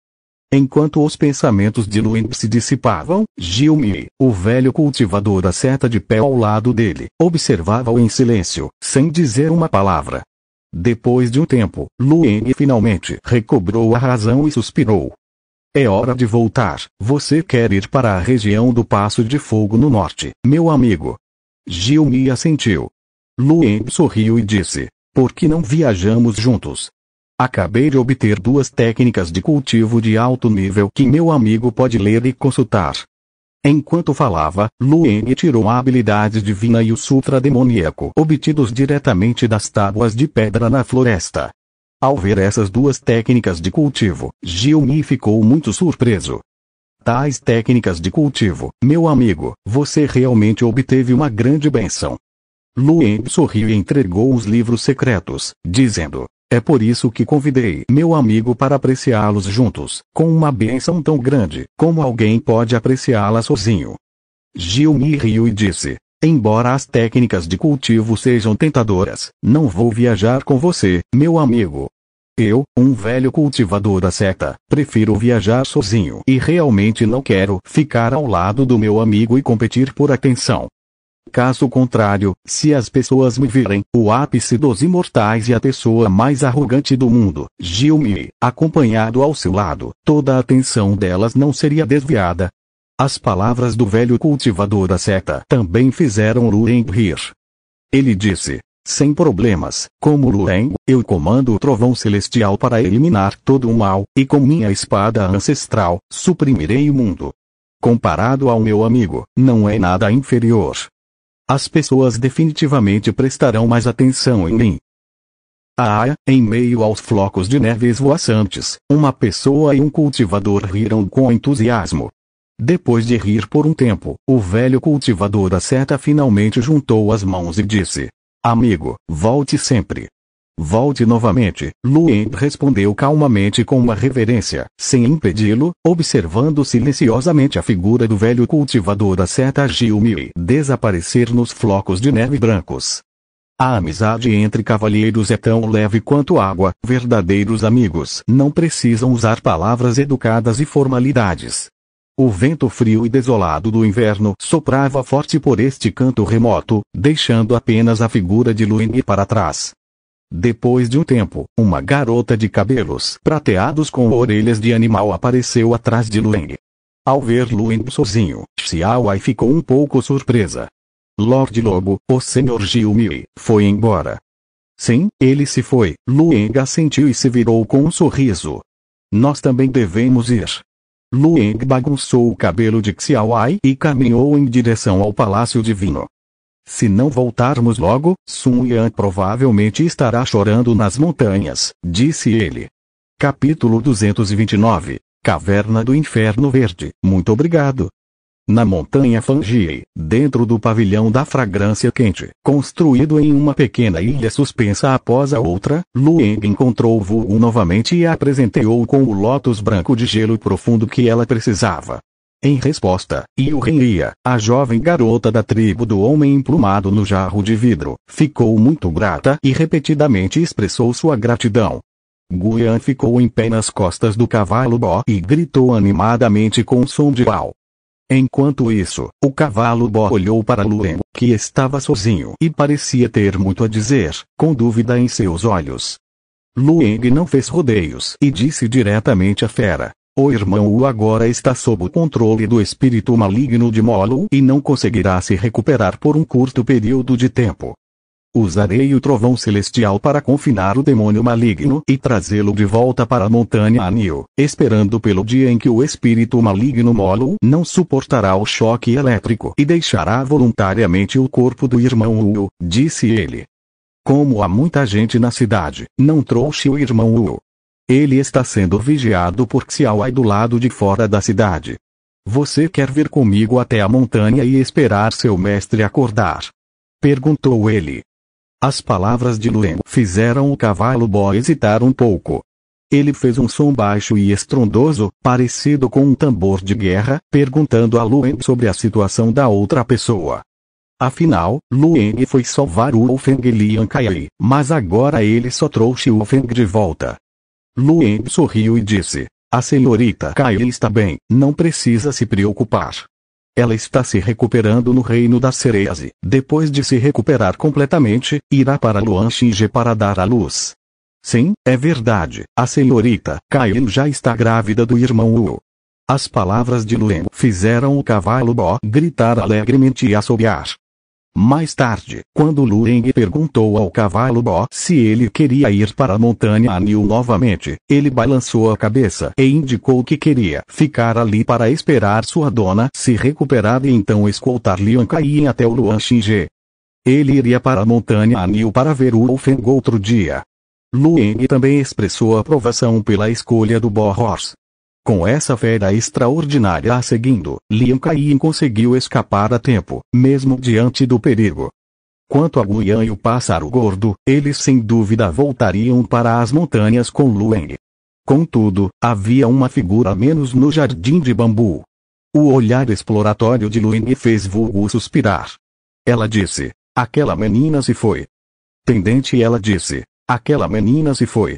Enquanto os pensamentos de Lueng se dissipavam, Gilmi, o velho cultivador asceta de pé ao lado dele, observava-o em silêncio, sem dizer uma palavra. Depois de um tempo, Lueng finalmente recobrou a razão e suspirou. É hora de voltar. Você quer ir para a região do Passo de Fogo no norte, meu amigo? Gilmi assentiu. Lueng sorriu e disse, por que não viajamos juntos? Acabei de obter 2 técnicas de cultivo de alto nível que meu amigo pode ler e consultar. Enquanto falava, Lueng tirou a habilidade divina e o sutra demoníaco obtidos diretamente das tábuas de pedra na floresta. Ao ver essas 2 técnicas de cultivo, Gilmi ficou muito surpreso. Tais técnicas de cultivo, meu amigo, você realmente obteve uma grande bênção. Lueng sorriu e entregou os livros secretos, dizendo, é por isso que convidei meu amigo para apreciá-los juntos, com uma bênção tão grande, como alguém pode apreciá-la sozinho. Gilmi riu e disse, embora as técnicas de cultivo sejam tentadoras, não vou viajar com você, meu amigo. Eu, um velho cultivador da seta, prefiro viajar sozinho e realmente não quero ficar ao lado do meu amigo e competir por atenção. Caso contrário, se as pessoas me virem, o ápice dos imortais e a pessoa mais arrogante do mundo, Gilmi, acompanhado ao seu lado, toda a atenção delas não seria desviada. As palavras do velho cultivador da seta também fizeram Lueng rir. Ele disse, sem problemas, como Lueng, eu comando o trovão celestial para eliminar todo o mal, e com minha espada ancestral, suprimirei o mundo. Comparado ao meu amigo, não é nada inferior. As pessoas definitivamente prestarão mais atenção em mim. Em meio aos flocos de neve esvoaçantes, uma pessoa e um cultivador riram com entusiasmo. Depois de rir por um tempo, o velho cultivador da seta finalmente juntou as mãos e disse, amigo, volte sempre. Volte novamente, Lueng respondeu calmamente com uma reverência, sem impedi-lo, observando silenciosamente a figura do velho cultivador da seta Gilmi desaparecer nos flocos de neve brancos. A amizade entre cavalheiros é tão leve quanto água, verdadeiros amigos não precisam usar palavras educadas e formalidades. O vento frio e desolado do inverno soprava forte por este canto remoto, deixando apenas a figura de Lueng para trás. Depois de um tempo, uma garota de cabelos prateados com orelhas de animal apareceu atrás de Lueng. Ao ver Lueng sozinho, Xiaowei ficou um pouco surpresa. Lorde Lobo, o Sr. Gilmi, foi embora. Sim, ele se foi, Lueng assentiu e se virou com um sorriso. Nós também devemos ir. Lueng bagunçou o cabelo de Xiaowei e caminhou em direção ao Palácio Divino. Se não voltarmos logo, Sun Yan provavelmente estará chorando nas montanhas, disse ele. Capítulo 229, Caverna do Inferno Verde. Muito obrigado. Na montanha Fangie, dentro do pavilhão da fragrância quente, construído em uma pequena ilha suspensa após a outra, Lueng encontrou Wu novamente e a presenteou com o lótus branco de gelo profundo que ela precisava. Em resposta, Yu Renria, a jovem garota da tribo do homem emplumado no jarro de vidro, ficou muito grata e repetidamente expressou sua gratidão. Guian ficou em pé nas costas do cavalo Bo e gritou animadamente com um som de uau. Enquanto isso, o cavalo Bo olhou para Lueng, que estava sozinho e parecia ter muito a dizer, com dúvida em seus olhos. Lueng não fez rodeios e disse diretamente à fera. O irmão Wu agora está sob o controle do espírito maligno de Molo e não conseguirá se recuperar por um curto período de tempo. Usarei o trovão celestial para confinar o demônio maligno e trazê-lo de volta para a montanha Anil, esperando pelo dia em que o espírito maligno Molo não suportará o choque elétrico e deixará voluntariamente o corpo do irmão Wu, disse ele. Como há muita gente na cidade, não trouxe o irmão Wu. Ele está sendo vigiado por Xiaowei do lado de fora da cidade. Você quer vir comigo até a montanha e esperar seu mestre acordar? Perguntou ele. As palavras de Lueng fizeram o cavalo Bo hesitar um pouco. Ele fez um som baixo e estrondoso, parecido com um tambor de guerra, perguntando a Lueng sobre a situação da outra pessoa. Afinal, Lueng foi salvar o Feng Lian Kai, mas agora ele só trouxe o Feng de volta. Lueng sorriu e disse, a senhorita Kai está bem, não precisa se preocupar. Ela está se recuperando no reino das sereias e, depois de se recuperar completamente, irá para Luan-Xinge para dar à luz. Sim, é verdade, a senhorita Kain já está grávida do irmão Wu. As palavras de Lueng fizeram o cavalo Bo gritar alegremente e assobiar. Mais tarde, quando Lueng perguntou ao cavalo Bo se ele queria ir para a montanha Anil novamente, ele balançou a cabeça e indicou que queria ficar ali para esperar sua dona se recuperar e então escoltar Lian Kai até o Luan-Xinge. Ele iria para a montanha Anil para ver o Wolfeng outro dia. Lueng também expressou aprovação pela escolha do Bo Horse. Com essa fera extraordinária a seguindo, Lian Kai conseguiu escapar a tempo, mesmo diante do perigo. Quanto a Guian e o pássaro gordo, eles sem dúvida voltariam para as montanhas com Lueng. Contudo, havia uma figura a menos no jardim de bambu. O olhar exploratório de Lueng fez Vulgu suspirar. Ela disse, aquela menina se foi. Tendente, ela disse, aquela menina se foi.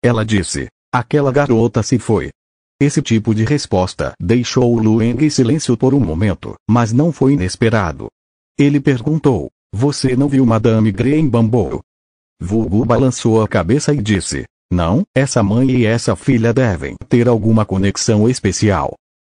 Ela disse, aquela garota se foi. Esse tipo de resposta deixou Lueng em silêncio por um momento, mas não foi inesperado. Ele perguntou, você não viu Madame Green Bamboo? Vulgu balançou a cabeça e disse, não, essa mãe e essa filha devem ter alguma conexão especial.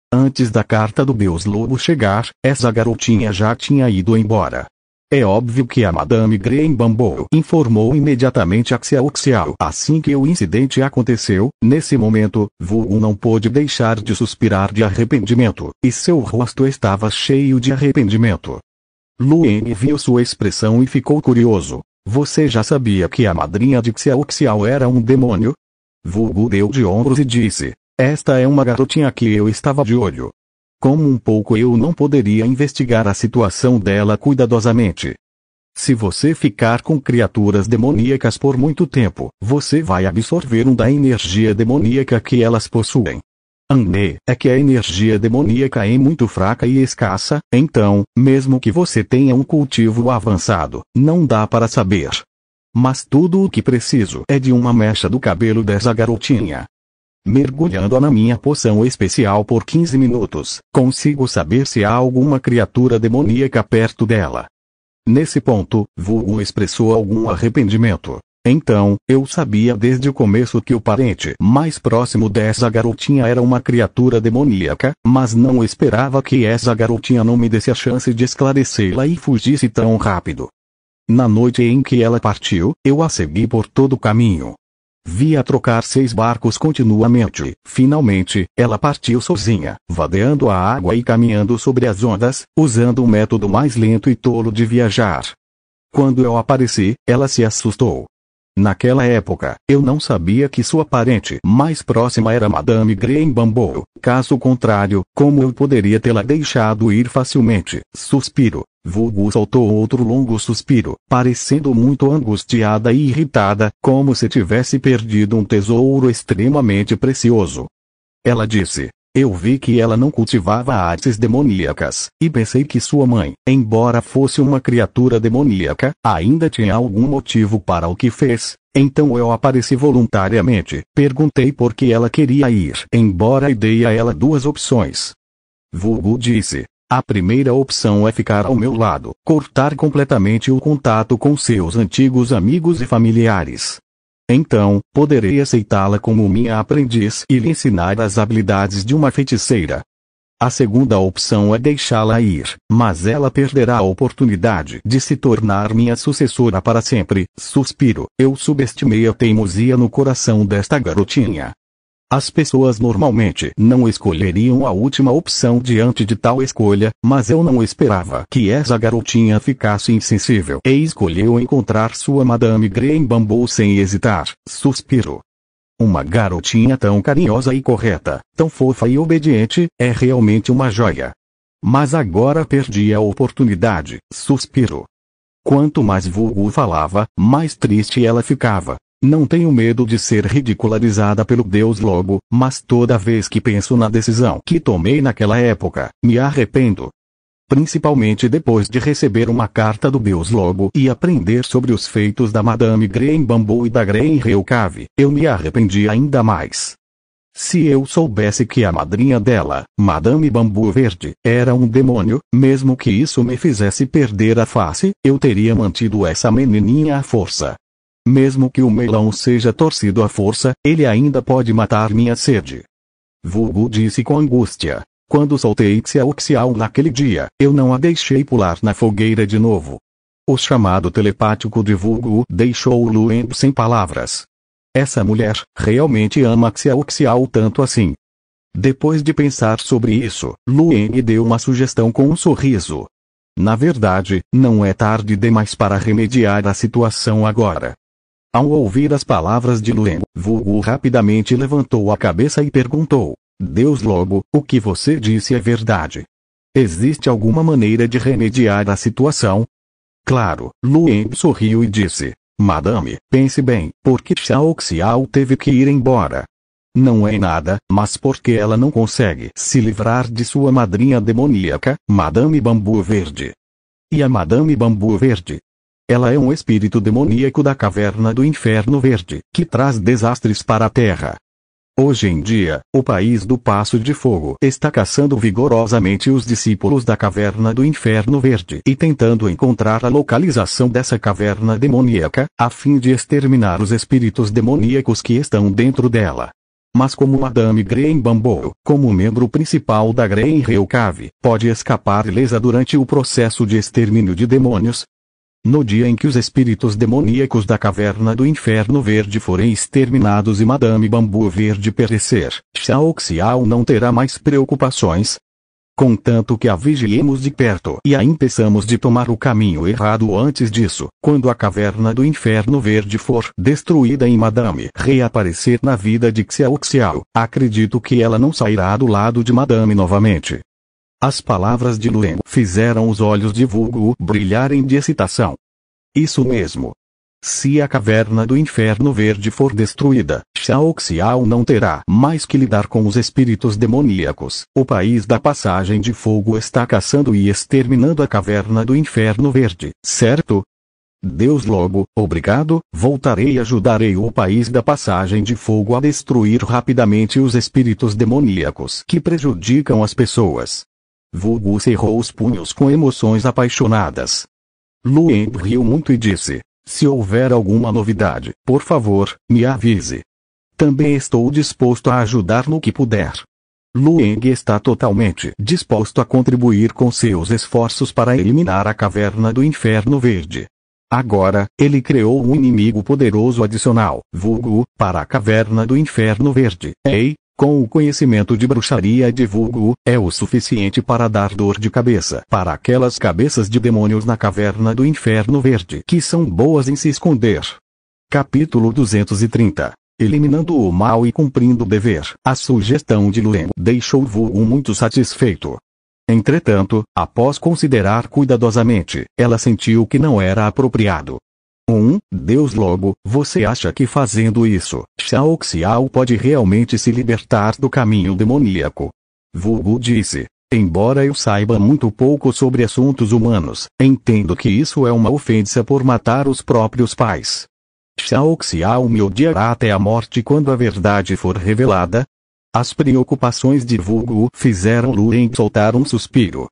Antes da carta do Deus Lobo chegar, essa garotinha já tinha ido embora. É óbvio que a Madame Green Bamboo informou imediatamente a Xiao Xiao assim que o incidente aconteceu. Nesse momento, Vulgu não pôde deixar de suspirar de arrependimento, e seu rosto estava cheio de arrependimento. Lueng viu sua expressão e ficou curioso. Você já sabia que a madrinha de Xiao Xiao era um demônio? Vulgu deu de ombros e disse, esta é uma garotinha que eu estava de olho. Como um pouco eu não poderia investigar a situação dela cuidadosamente. Se você ficar com criaturas demoníacas por muito tempo, você vai absorver da energia demoníaca que elas possuem. É que a energia demoníaca é muito fraca e escassa, então, mesmo que você tenha um cultivo avançado, não dá para saber. Mas tudo o que preciso é de uma mecha do cabelo dessa garotinha. Mergulhando na minha poção especial por 15 minutos, consigo saber se há alguma criatura demoníaca perto dela. Nesse ponto, Vulgu expressou algum arrependimento. Então, eu sabia desde o começo que o parente mais próximo dessa garotinha era uma criatura demoníaca, mas não esperava que essa garotinha não me desse a chance de esclarecê-la e fugisse tão rápido. Na noite em que ela partiu, eu a segui por todo o caminho. Vi-a trocar 6 barcos continuamente. Finalmente, ela partiu sozinha, vadeando a água e caminhando sobre as ondas, usando o método mais lento e tolo de viajar. Quando eu apareci, ela se assustou. Naquela época, eu não sabia que sua parente mais próxima era Madame Green Bamboo. Caso contrário, como eu poderia tê-la deixado ir facilmente? Suspiro. Vulgu soltou outro longo suspiro, parecendo muito angustiada e irritada, como se tivesse perdido um tesouro extremamente precioso. Ela disse, eu vi que ela não cultivava artes demoníacas, e pensei que sua mãe, embora fosse uma criatura demoníaca, ainda tinha algum motivo para o que fez. Então eu apareci voluntariamente, perguntei por que ela queria ir embora e dei a ela 2 opções. Vulgu disse, a primeira opção é ficar ao meu lado, cortar completamente o contato com seus antigos amigos e familiares. Então, poderei aceitá-la como minha aprendiz e lhe ensinar as habilidades de uma feiticeira. A segunda opção é deixá-la ir, mas ela perderá a oportunidade de se tornar minha sucessora para sempre. Suspiro, eu subestimei a teimosia no coração desta garotinha. As pessoas normalmente não escolheriam a última opção diante de tal escolha, mas eu não esperava que essa garotinha ficasse insensível e escolheu encontrar sua Madame Green Bamboo sem hesitar. Suspiro. Uma garotinha tão carinhosa e correta, tão fofa e obediente, é realmente uma joia. Mas agora perdi a oportunidade. Suspiro. Quanto mais Vulgu falava, mais triste ela ficava. Não tenho medo de ser ridicularizada pelo Deus Lobo, mas toda vez que penso na decisão que tomei naquela época, me arrependo. Principalmente depois de receber uma carta do Deus Lobo e aprender sobre os feitos da Madame Green Bamboo e da Green Hill Cave, eu me arrependi ainda mais. Se eu soubesse que a madrinha dela, Madame Bambu Verde, era um demônio, mesmo que isso me fizesse perder a face, eu teria mantido essa menininha à força. Mesmo que o melão seja torcido à força, ele ainda pode matar minha sede. Vulgo disse com angústia. Quando soltei Xiao Xiao naquele dia, eu não a deixei pular na fogueira de novo. O chamado telepático de Vulgo deixou Lueng sem palavras. Essa mulher realmente ama Xiao Xiao tanto assim. Depois de pensar sobre isso, Lueng deu uma sugestão com um sorriso. Na verdade, não é tarde demais para remediar a situação agora. Ao ouvir as palavras de Lueng, Vulgo rapidamente levantou a cabeça e perguntou: Deus Lobo, o que você disse é verdade. Existe alguma maneira de remediar a situação? Claro, Lueng sorriu e disse: Madame, pense bem, por que Xiao Xiao teve que ir embora? Não é nada, mas porque ela não consegue se livrar de sua madrinha demoníaca, Madame Bambu Verde. E a Madame Bambu Verde? Ela é um espírito demoníaco da caverna do Inferno Verde, que traz desastres para a Terra. Hoje em dia, o país do Passo de Fogo está caçando vigorosamente os discípulos da caverna do Inferno Verde e tentando encontrar a localização dessa caverna demoníaca, a fim de exterminar os espíritos demoníacos que estão dentro dela. Mas como Madame Green Bambu, como membro principal da Green Reucave, pode escapar ilesa durante o processo de extermínio de demônios? No dia em que os espíritos demoníacos da caverna do Inferno Verde forem exterminados e Madame Bambu Verde perecer, Xiao Xiao não terá mais preocupações. Contanto que a vigiemos de perto e a impeçamos de tomar o caminho errado antes disso, quando a caverna do Inferno Verde for destruída e Madame reaparecer na vida de Xiao Xiao, acredito que ela não sairá do lado de Madame novamente. As palavras de Lueng fizeram os olhos de Vulgo brilharem de excitação. Isso mesmo. Se a caverna do Inferno Verde for destruída, Xiao Xiao não terá mais que lidar com os espíritos demoníacos. O país da Passagem de Fogo está caçando e exterminando a caverna do Inferno Verde, certo? Deus Lobo, obrigado, voltarei e ajudarei o país da Passagem de Fogo a destruir rapidamente os espíritos demoníacos que prejudicam as pessoas. Vulgo cerrou os punhos com emoções apaixonadas. Lueng riu muito e disse: se houver alguma novidade, por favor, me avise. Também estou disposto a ajudar no que puder. Lueng está totalmente disposto a contribuir com seus esforços para eliminar a caverna do Inferno Verde. Agora, ele criou um inimigo poderoso adicional, Vulgo, para a caverna do Inferno Verde. Ei! Com o conhecimento de bruxaria de Vulgo, é o suficiente para dar dor de cabeça para aquelas cabeças de demônios na caverna do Inferno Verde que são boas em se esconder. Capítulo 230. Eliminando o mal e cumprindo o dever. A sugestão de Lueng deixou Vulgo muito satisfeito. Entretanto, após considerar cuidadosamente, ela sentiu que não era apropriado. Deus Lobo, você acha que fazendo isso, Xiao Xiao pode realmente se libertar do caminho demoníaco? Vulgo disse: embora eu saiba muito pouco sobre assuntos humanos, entendo que isso é uma ofensa por matar os próprios pais. Xiao Xiao me odiará até a morte quando a verdade for revelada? As preocupações de Vulgo fizeram Lueng soltar um suspiro.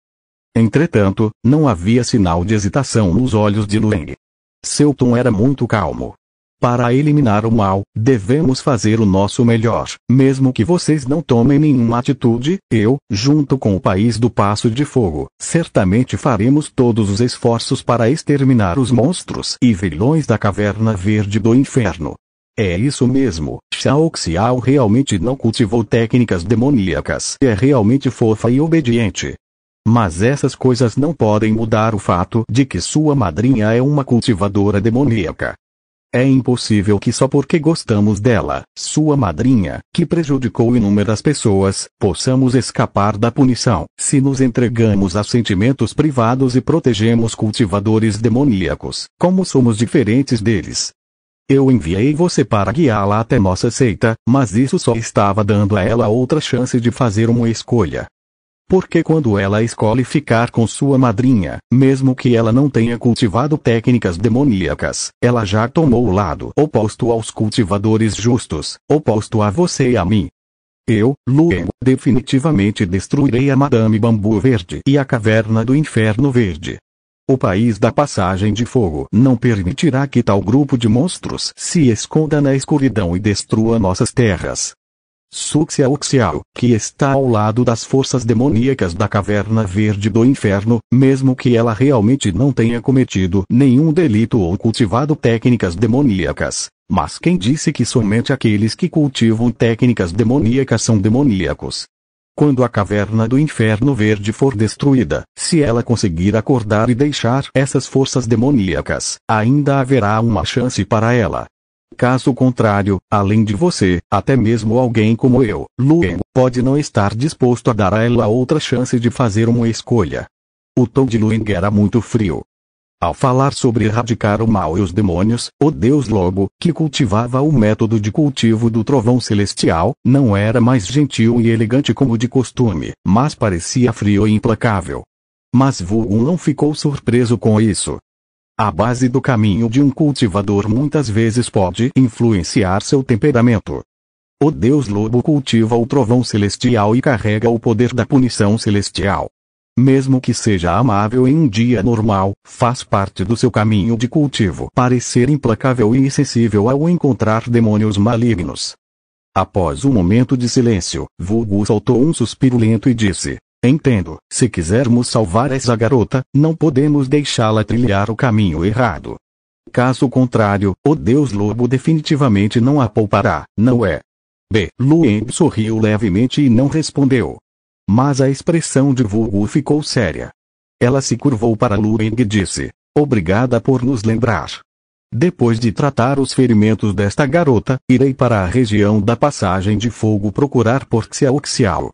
Entretanto, não havia sinal de hesitação nos olhos de Lueng. Seu tom era muito calmo. Para eliminar o mal, devemos fazer o nosso melhor. Mesmo que vocês não tomem nenhuma atitude, eu, junto com o país do Passo de Fogo, certamente faremos todos os esforços para exterminar os monstros e vilões da Caverna Verde do Inferno. É isso mesmo, Xiao Xiao realmente não cultivou técnicas demoníacas. É realmente fofa e obediente. Mas essas coisas não podem mudar o fato de que sua madrinha é uma cultivadora demoníaca. É impossível que só porque gostamos dela, sua madrinha, que prejudicou inúmeras pessoas, possamos escapar da punição, se nos entregamos a sentimentos privados e protegemos cultivadores demoníacos, como somos diferentes deles. Eu enviei você para guiá-la até nossa seita, mas isso só estava dando a ela outra chance de fazer uma escolha. Porque quando ela escolhe ficar com sua madrinha, mesmo que ela não tenha cultivado técnicas demoníacas, ela já tomou o lado oposto aos cultivadores justos, oposto a você e a mim. Eu, Lueng, definitivamente destruirei a Madame Bambu Verde e a Caverna do Inferno Verde. O país da Passagem de Fogo não permitirá que tal grupo de monstros se esconda na escuridão e destrua nossas terras. Suxia Uxiao, que está ao lado das forças demoníacas da Caverna Verde do Inferno, mesmo que ela realmente não tenha cometido nenhum delito ou cultivado técnicas demoníacas. Mas quem disse que somente aqueles que cultivam técnicas demoníacas são demoníacos? Quando a Caverna do Inferno Verde for destruída, se ela conseguir acordar e deixar essas forças demoníacas, ainda haverá uma chance para ela. Caso contrário, além de você, até mesmo alguém como eu, Lueng, pode não estar disposto a dar a ela outra chance de fazer uma escolha. O tom de Lueng era muito frio. Ao falar sobre erradicar o mal e os demônios, o deus lobo, que cultivava o método de cultivo do trovão celestial, não era mais gentil e elegante como de costume, mas parecia frio e implacável. Mas Vulgun não ficou surpreso com isso. A base do caminho de um cultivador muitas vezes pode influenciar seu temperamento. O deus lobo cultiva o trovão celestial e carrega o poder da punição celestial. Mesmo que seja amável em um dia normal, faz parte do seu caminho de cultivo parecer implacável e insensível ao encontrar demônios malignos. Após um momento de silêncio, Vulgu soltou um suspiro lento e disse: entendo, se quisermos salvar essa garota, não podemos deixá-la trilhar o caminho errado. Caso contrário, o deus lobo definitivamente não a poupará, não é? Lueng sorriu levemente e não respondeu. Mas a expressão de Vulgu ficou séria. Ela se curvou para Lueng e disse: obrigada por nos lembrar. Depois de tratar os ferimentos desta garota, irei para a região da Passagem de Fogo procurar por Xiao.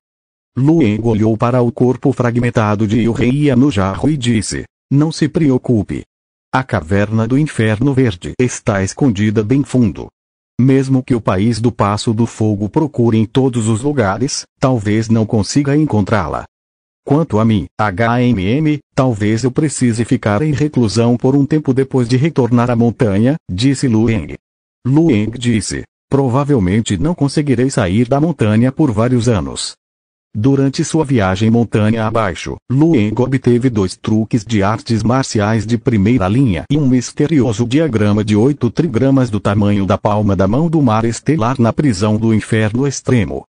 Lueng olhou para o corpo fragmentado de Yureia no jarro e disse: não se preocupe. A Caverna do Inferno Verde está escondida bem fundo. Mesmo que o país do Passo do Fogo procure em todos os lugares, talvez não consiga encontrá-la. Quanto a mim, talvez eu precise ficar em reclusão por um tempo depois de retornar à montanha, disse Lueng. Lueng disse: provavelmente não conseguirei sair da montanha por vários anos. Durante sua viagem montanha abaixo, Lueng obteve 2 truques de artes marciais de primeira linha e um misterioso diagrama de 8 trigramas do tamanho da palma da mão do mar estelar na prisão do inferno extremo.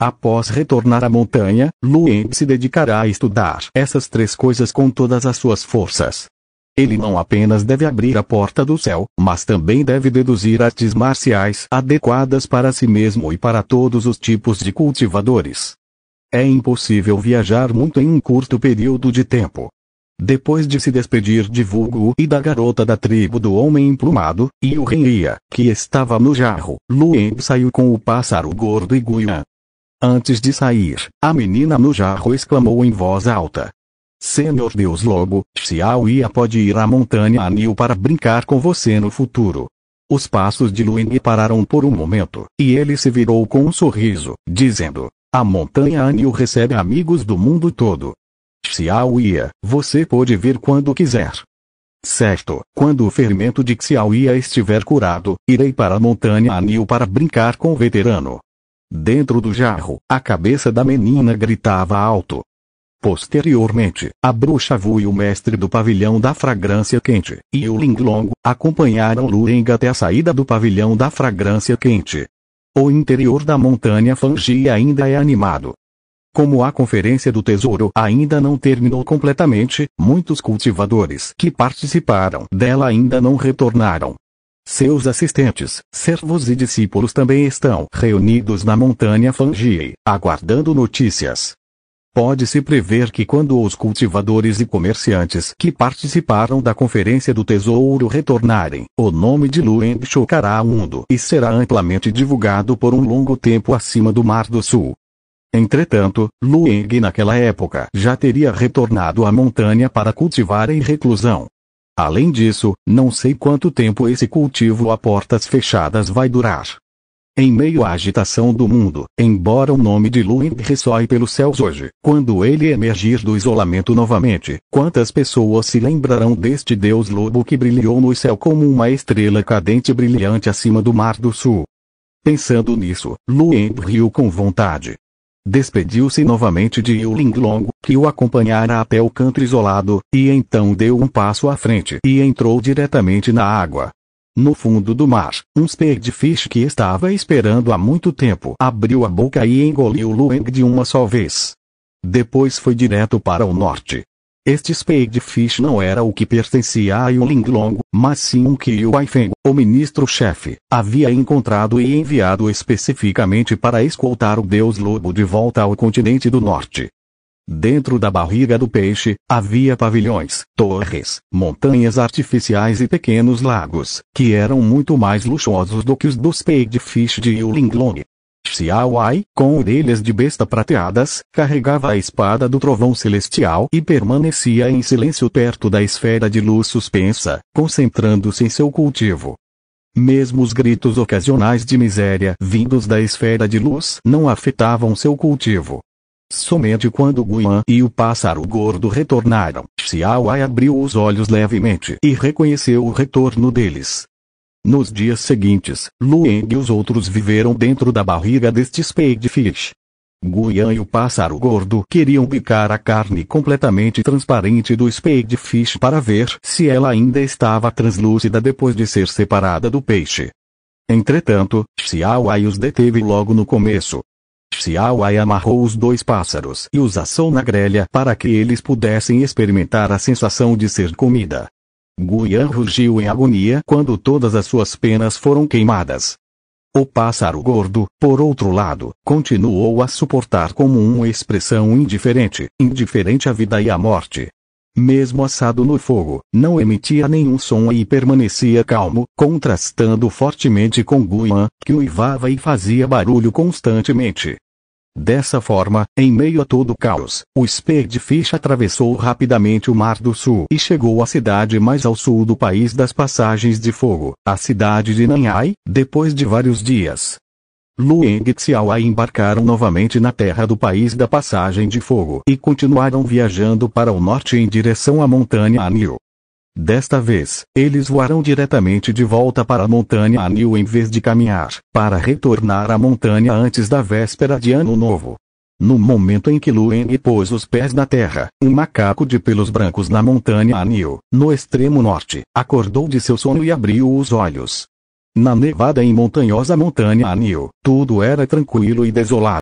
Após retornar à montanha, Lueng se dedicará a estudar essas 3 coisas com todas as suas forças. Ele não apenas deve abrir a porta do céu, mas também deve deduzir artes marciais adequadas para si mesmo e para todos os tipos de cultivadores. É impossível viajar muito em um curto período de tempo. Depois de se despedir de Vulgu e da garota da tribo do Homem Emplumado, e o Renria, que estava no jarro, Lueng saiu com o pássaro gordo e Guian. Antes de sair, a menina no jarro exclamou em voz alta: Senhor Deus Lobo, Xiaoya pode ir à montanha Anil para brincar com você no futuro. Os passos de Lueng pararam por um momento, e ele se virou com um sorriso, dizendo: a montanha Anil recebe amigos do mundo todo. Xiaoya, você pode vir quando quiser. Certo, quando o ferimento de Xiaoya estiver curado, irei para a montanha Anil para brincar com o veterano. Dentro do jarro, a cabeça da menina gritava alto. Posteriormente, a bruxa Wu e o mestre do pavilhão da fragrância quente, e o Linglong, acompanharam Lueng até a saída do pavilhão da fragrância quente. O interior da montanha Fangi ainda é animado. Como a conferência do tesouro ainda não terminou completamente, muitos cultivadores que participaram dela ainda não retornaram. Seus assistentes, servos e discípulos também estão reunidos na montanha Fangi, aguardando notícias. Pode-se prever que quando os cultivadores e comerciantes que participaram da Conferência do Tesouro retornarem, o nome de Lueng chocará o mundo e será amplamente divulgado por um longo tempo acima do Mar do Sul. Entretanto, Lueng naquela época já teria retornado à montanha para cultivar em reclusão. Além disso, não sei quanto tempo esse cultivo a portas fechadas vai durar. Em meio à agitação do mundo, embora o nome de Lueng ressoe pelos céus hoje, quando ele emergir do isolamento novamente, quantas pessoas se lembrarão deste deus lobo que brilhou no céu como uma estrela cadente brilhante acima do Mar do Sul? Pensando nisso, Lueng riu com vontade. Despediu-se novamente de Yulinglong, que o acompanhara até o canto isolado, e então deu um passo à frente e entrou diretamente na água. No fundo do mar, um Spadefish que estava esperando há muito tempo abriu a boca e engoliu Lueng de uma só vez. Depois foi direto para o norte. Este Spadefish não era o que pertencia a Yulinglong, mas sim um que Yuai Feng, o ministro-chefe, havia encontrado e enviado especificamente para escoltar o deus lobo de volta ao continente do norte. Dentro da barriga do peixe, havia pavilhões, torres, montanhas artificiais e pequenos lagos, que eram muito mais luxuosos do que os do Spadefish de Yulinglong. Xiaowai, com orelhas de besta prateadas, carregava a espada do trovão celestial e permanecia em silêncio perto da esfera de luz suspensa, concentrando-se em seu cultivo. Mesmo os gritos ocasionais de miséria vindos da esfera de luz não afetavam seu cultivo. Somente quando Guian e o pássaro gordo retornaram, Xiaowai abriu os olhos levemente e reconheceu o retorno deles. Nos dias seguintes, Lueng e os outros viveram dentro da barriga deste Spadefish. Guian e o pássaro gordo queriam picar a carne completamente transparente do Spadefish para ver se ela ainda estava translúcida depois de ser separada do peixe. Entretanto, Xiaowai os deteve logo no começo. Xiaowai amarrou os dois pássaros e os assou na grelha para que eles pudessem experimentar a sensação de ser comida. Guian rugiu em agonia quando todas as suas penas foram queimadas. O pássaro gordo, por outro lado, continuou a suportar como uma expressão indiferente à vida e à morte. Mesmo assado no fogo, não emitia nenhum som e permanecia calmo, contrastando fortemente com Guian, que uivava e fazia barulho constantemente. Dessa forma, em meio a todo o caos, o Spadefish atravessou rapidamente o Mar do Sul e chegou à cidade mais ao sul do país das passagens de fogo, a cidade de Nanhai, depois de vários dias. Lueng e Xiaowai embarcaram novamente na terra do país da passagem de fogo e continuaram viajando para o norte em direção à montanha Anil. Desta vez, eles voaram diretamente de volta para a montanha Anil em vez de caminhar, para retornar à montanha antes da véspera de Ano Novo. No momento em que Lueng pôs os pés na terra, um macaco de pelos brancos na montanha Anil, no extremo norte, acordou de seu sono e abriu os olhos. Na nevada e montanhosa montanha Anil, tudo era tranquilo e desolado.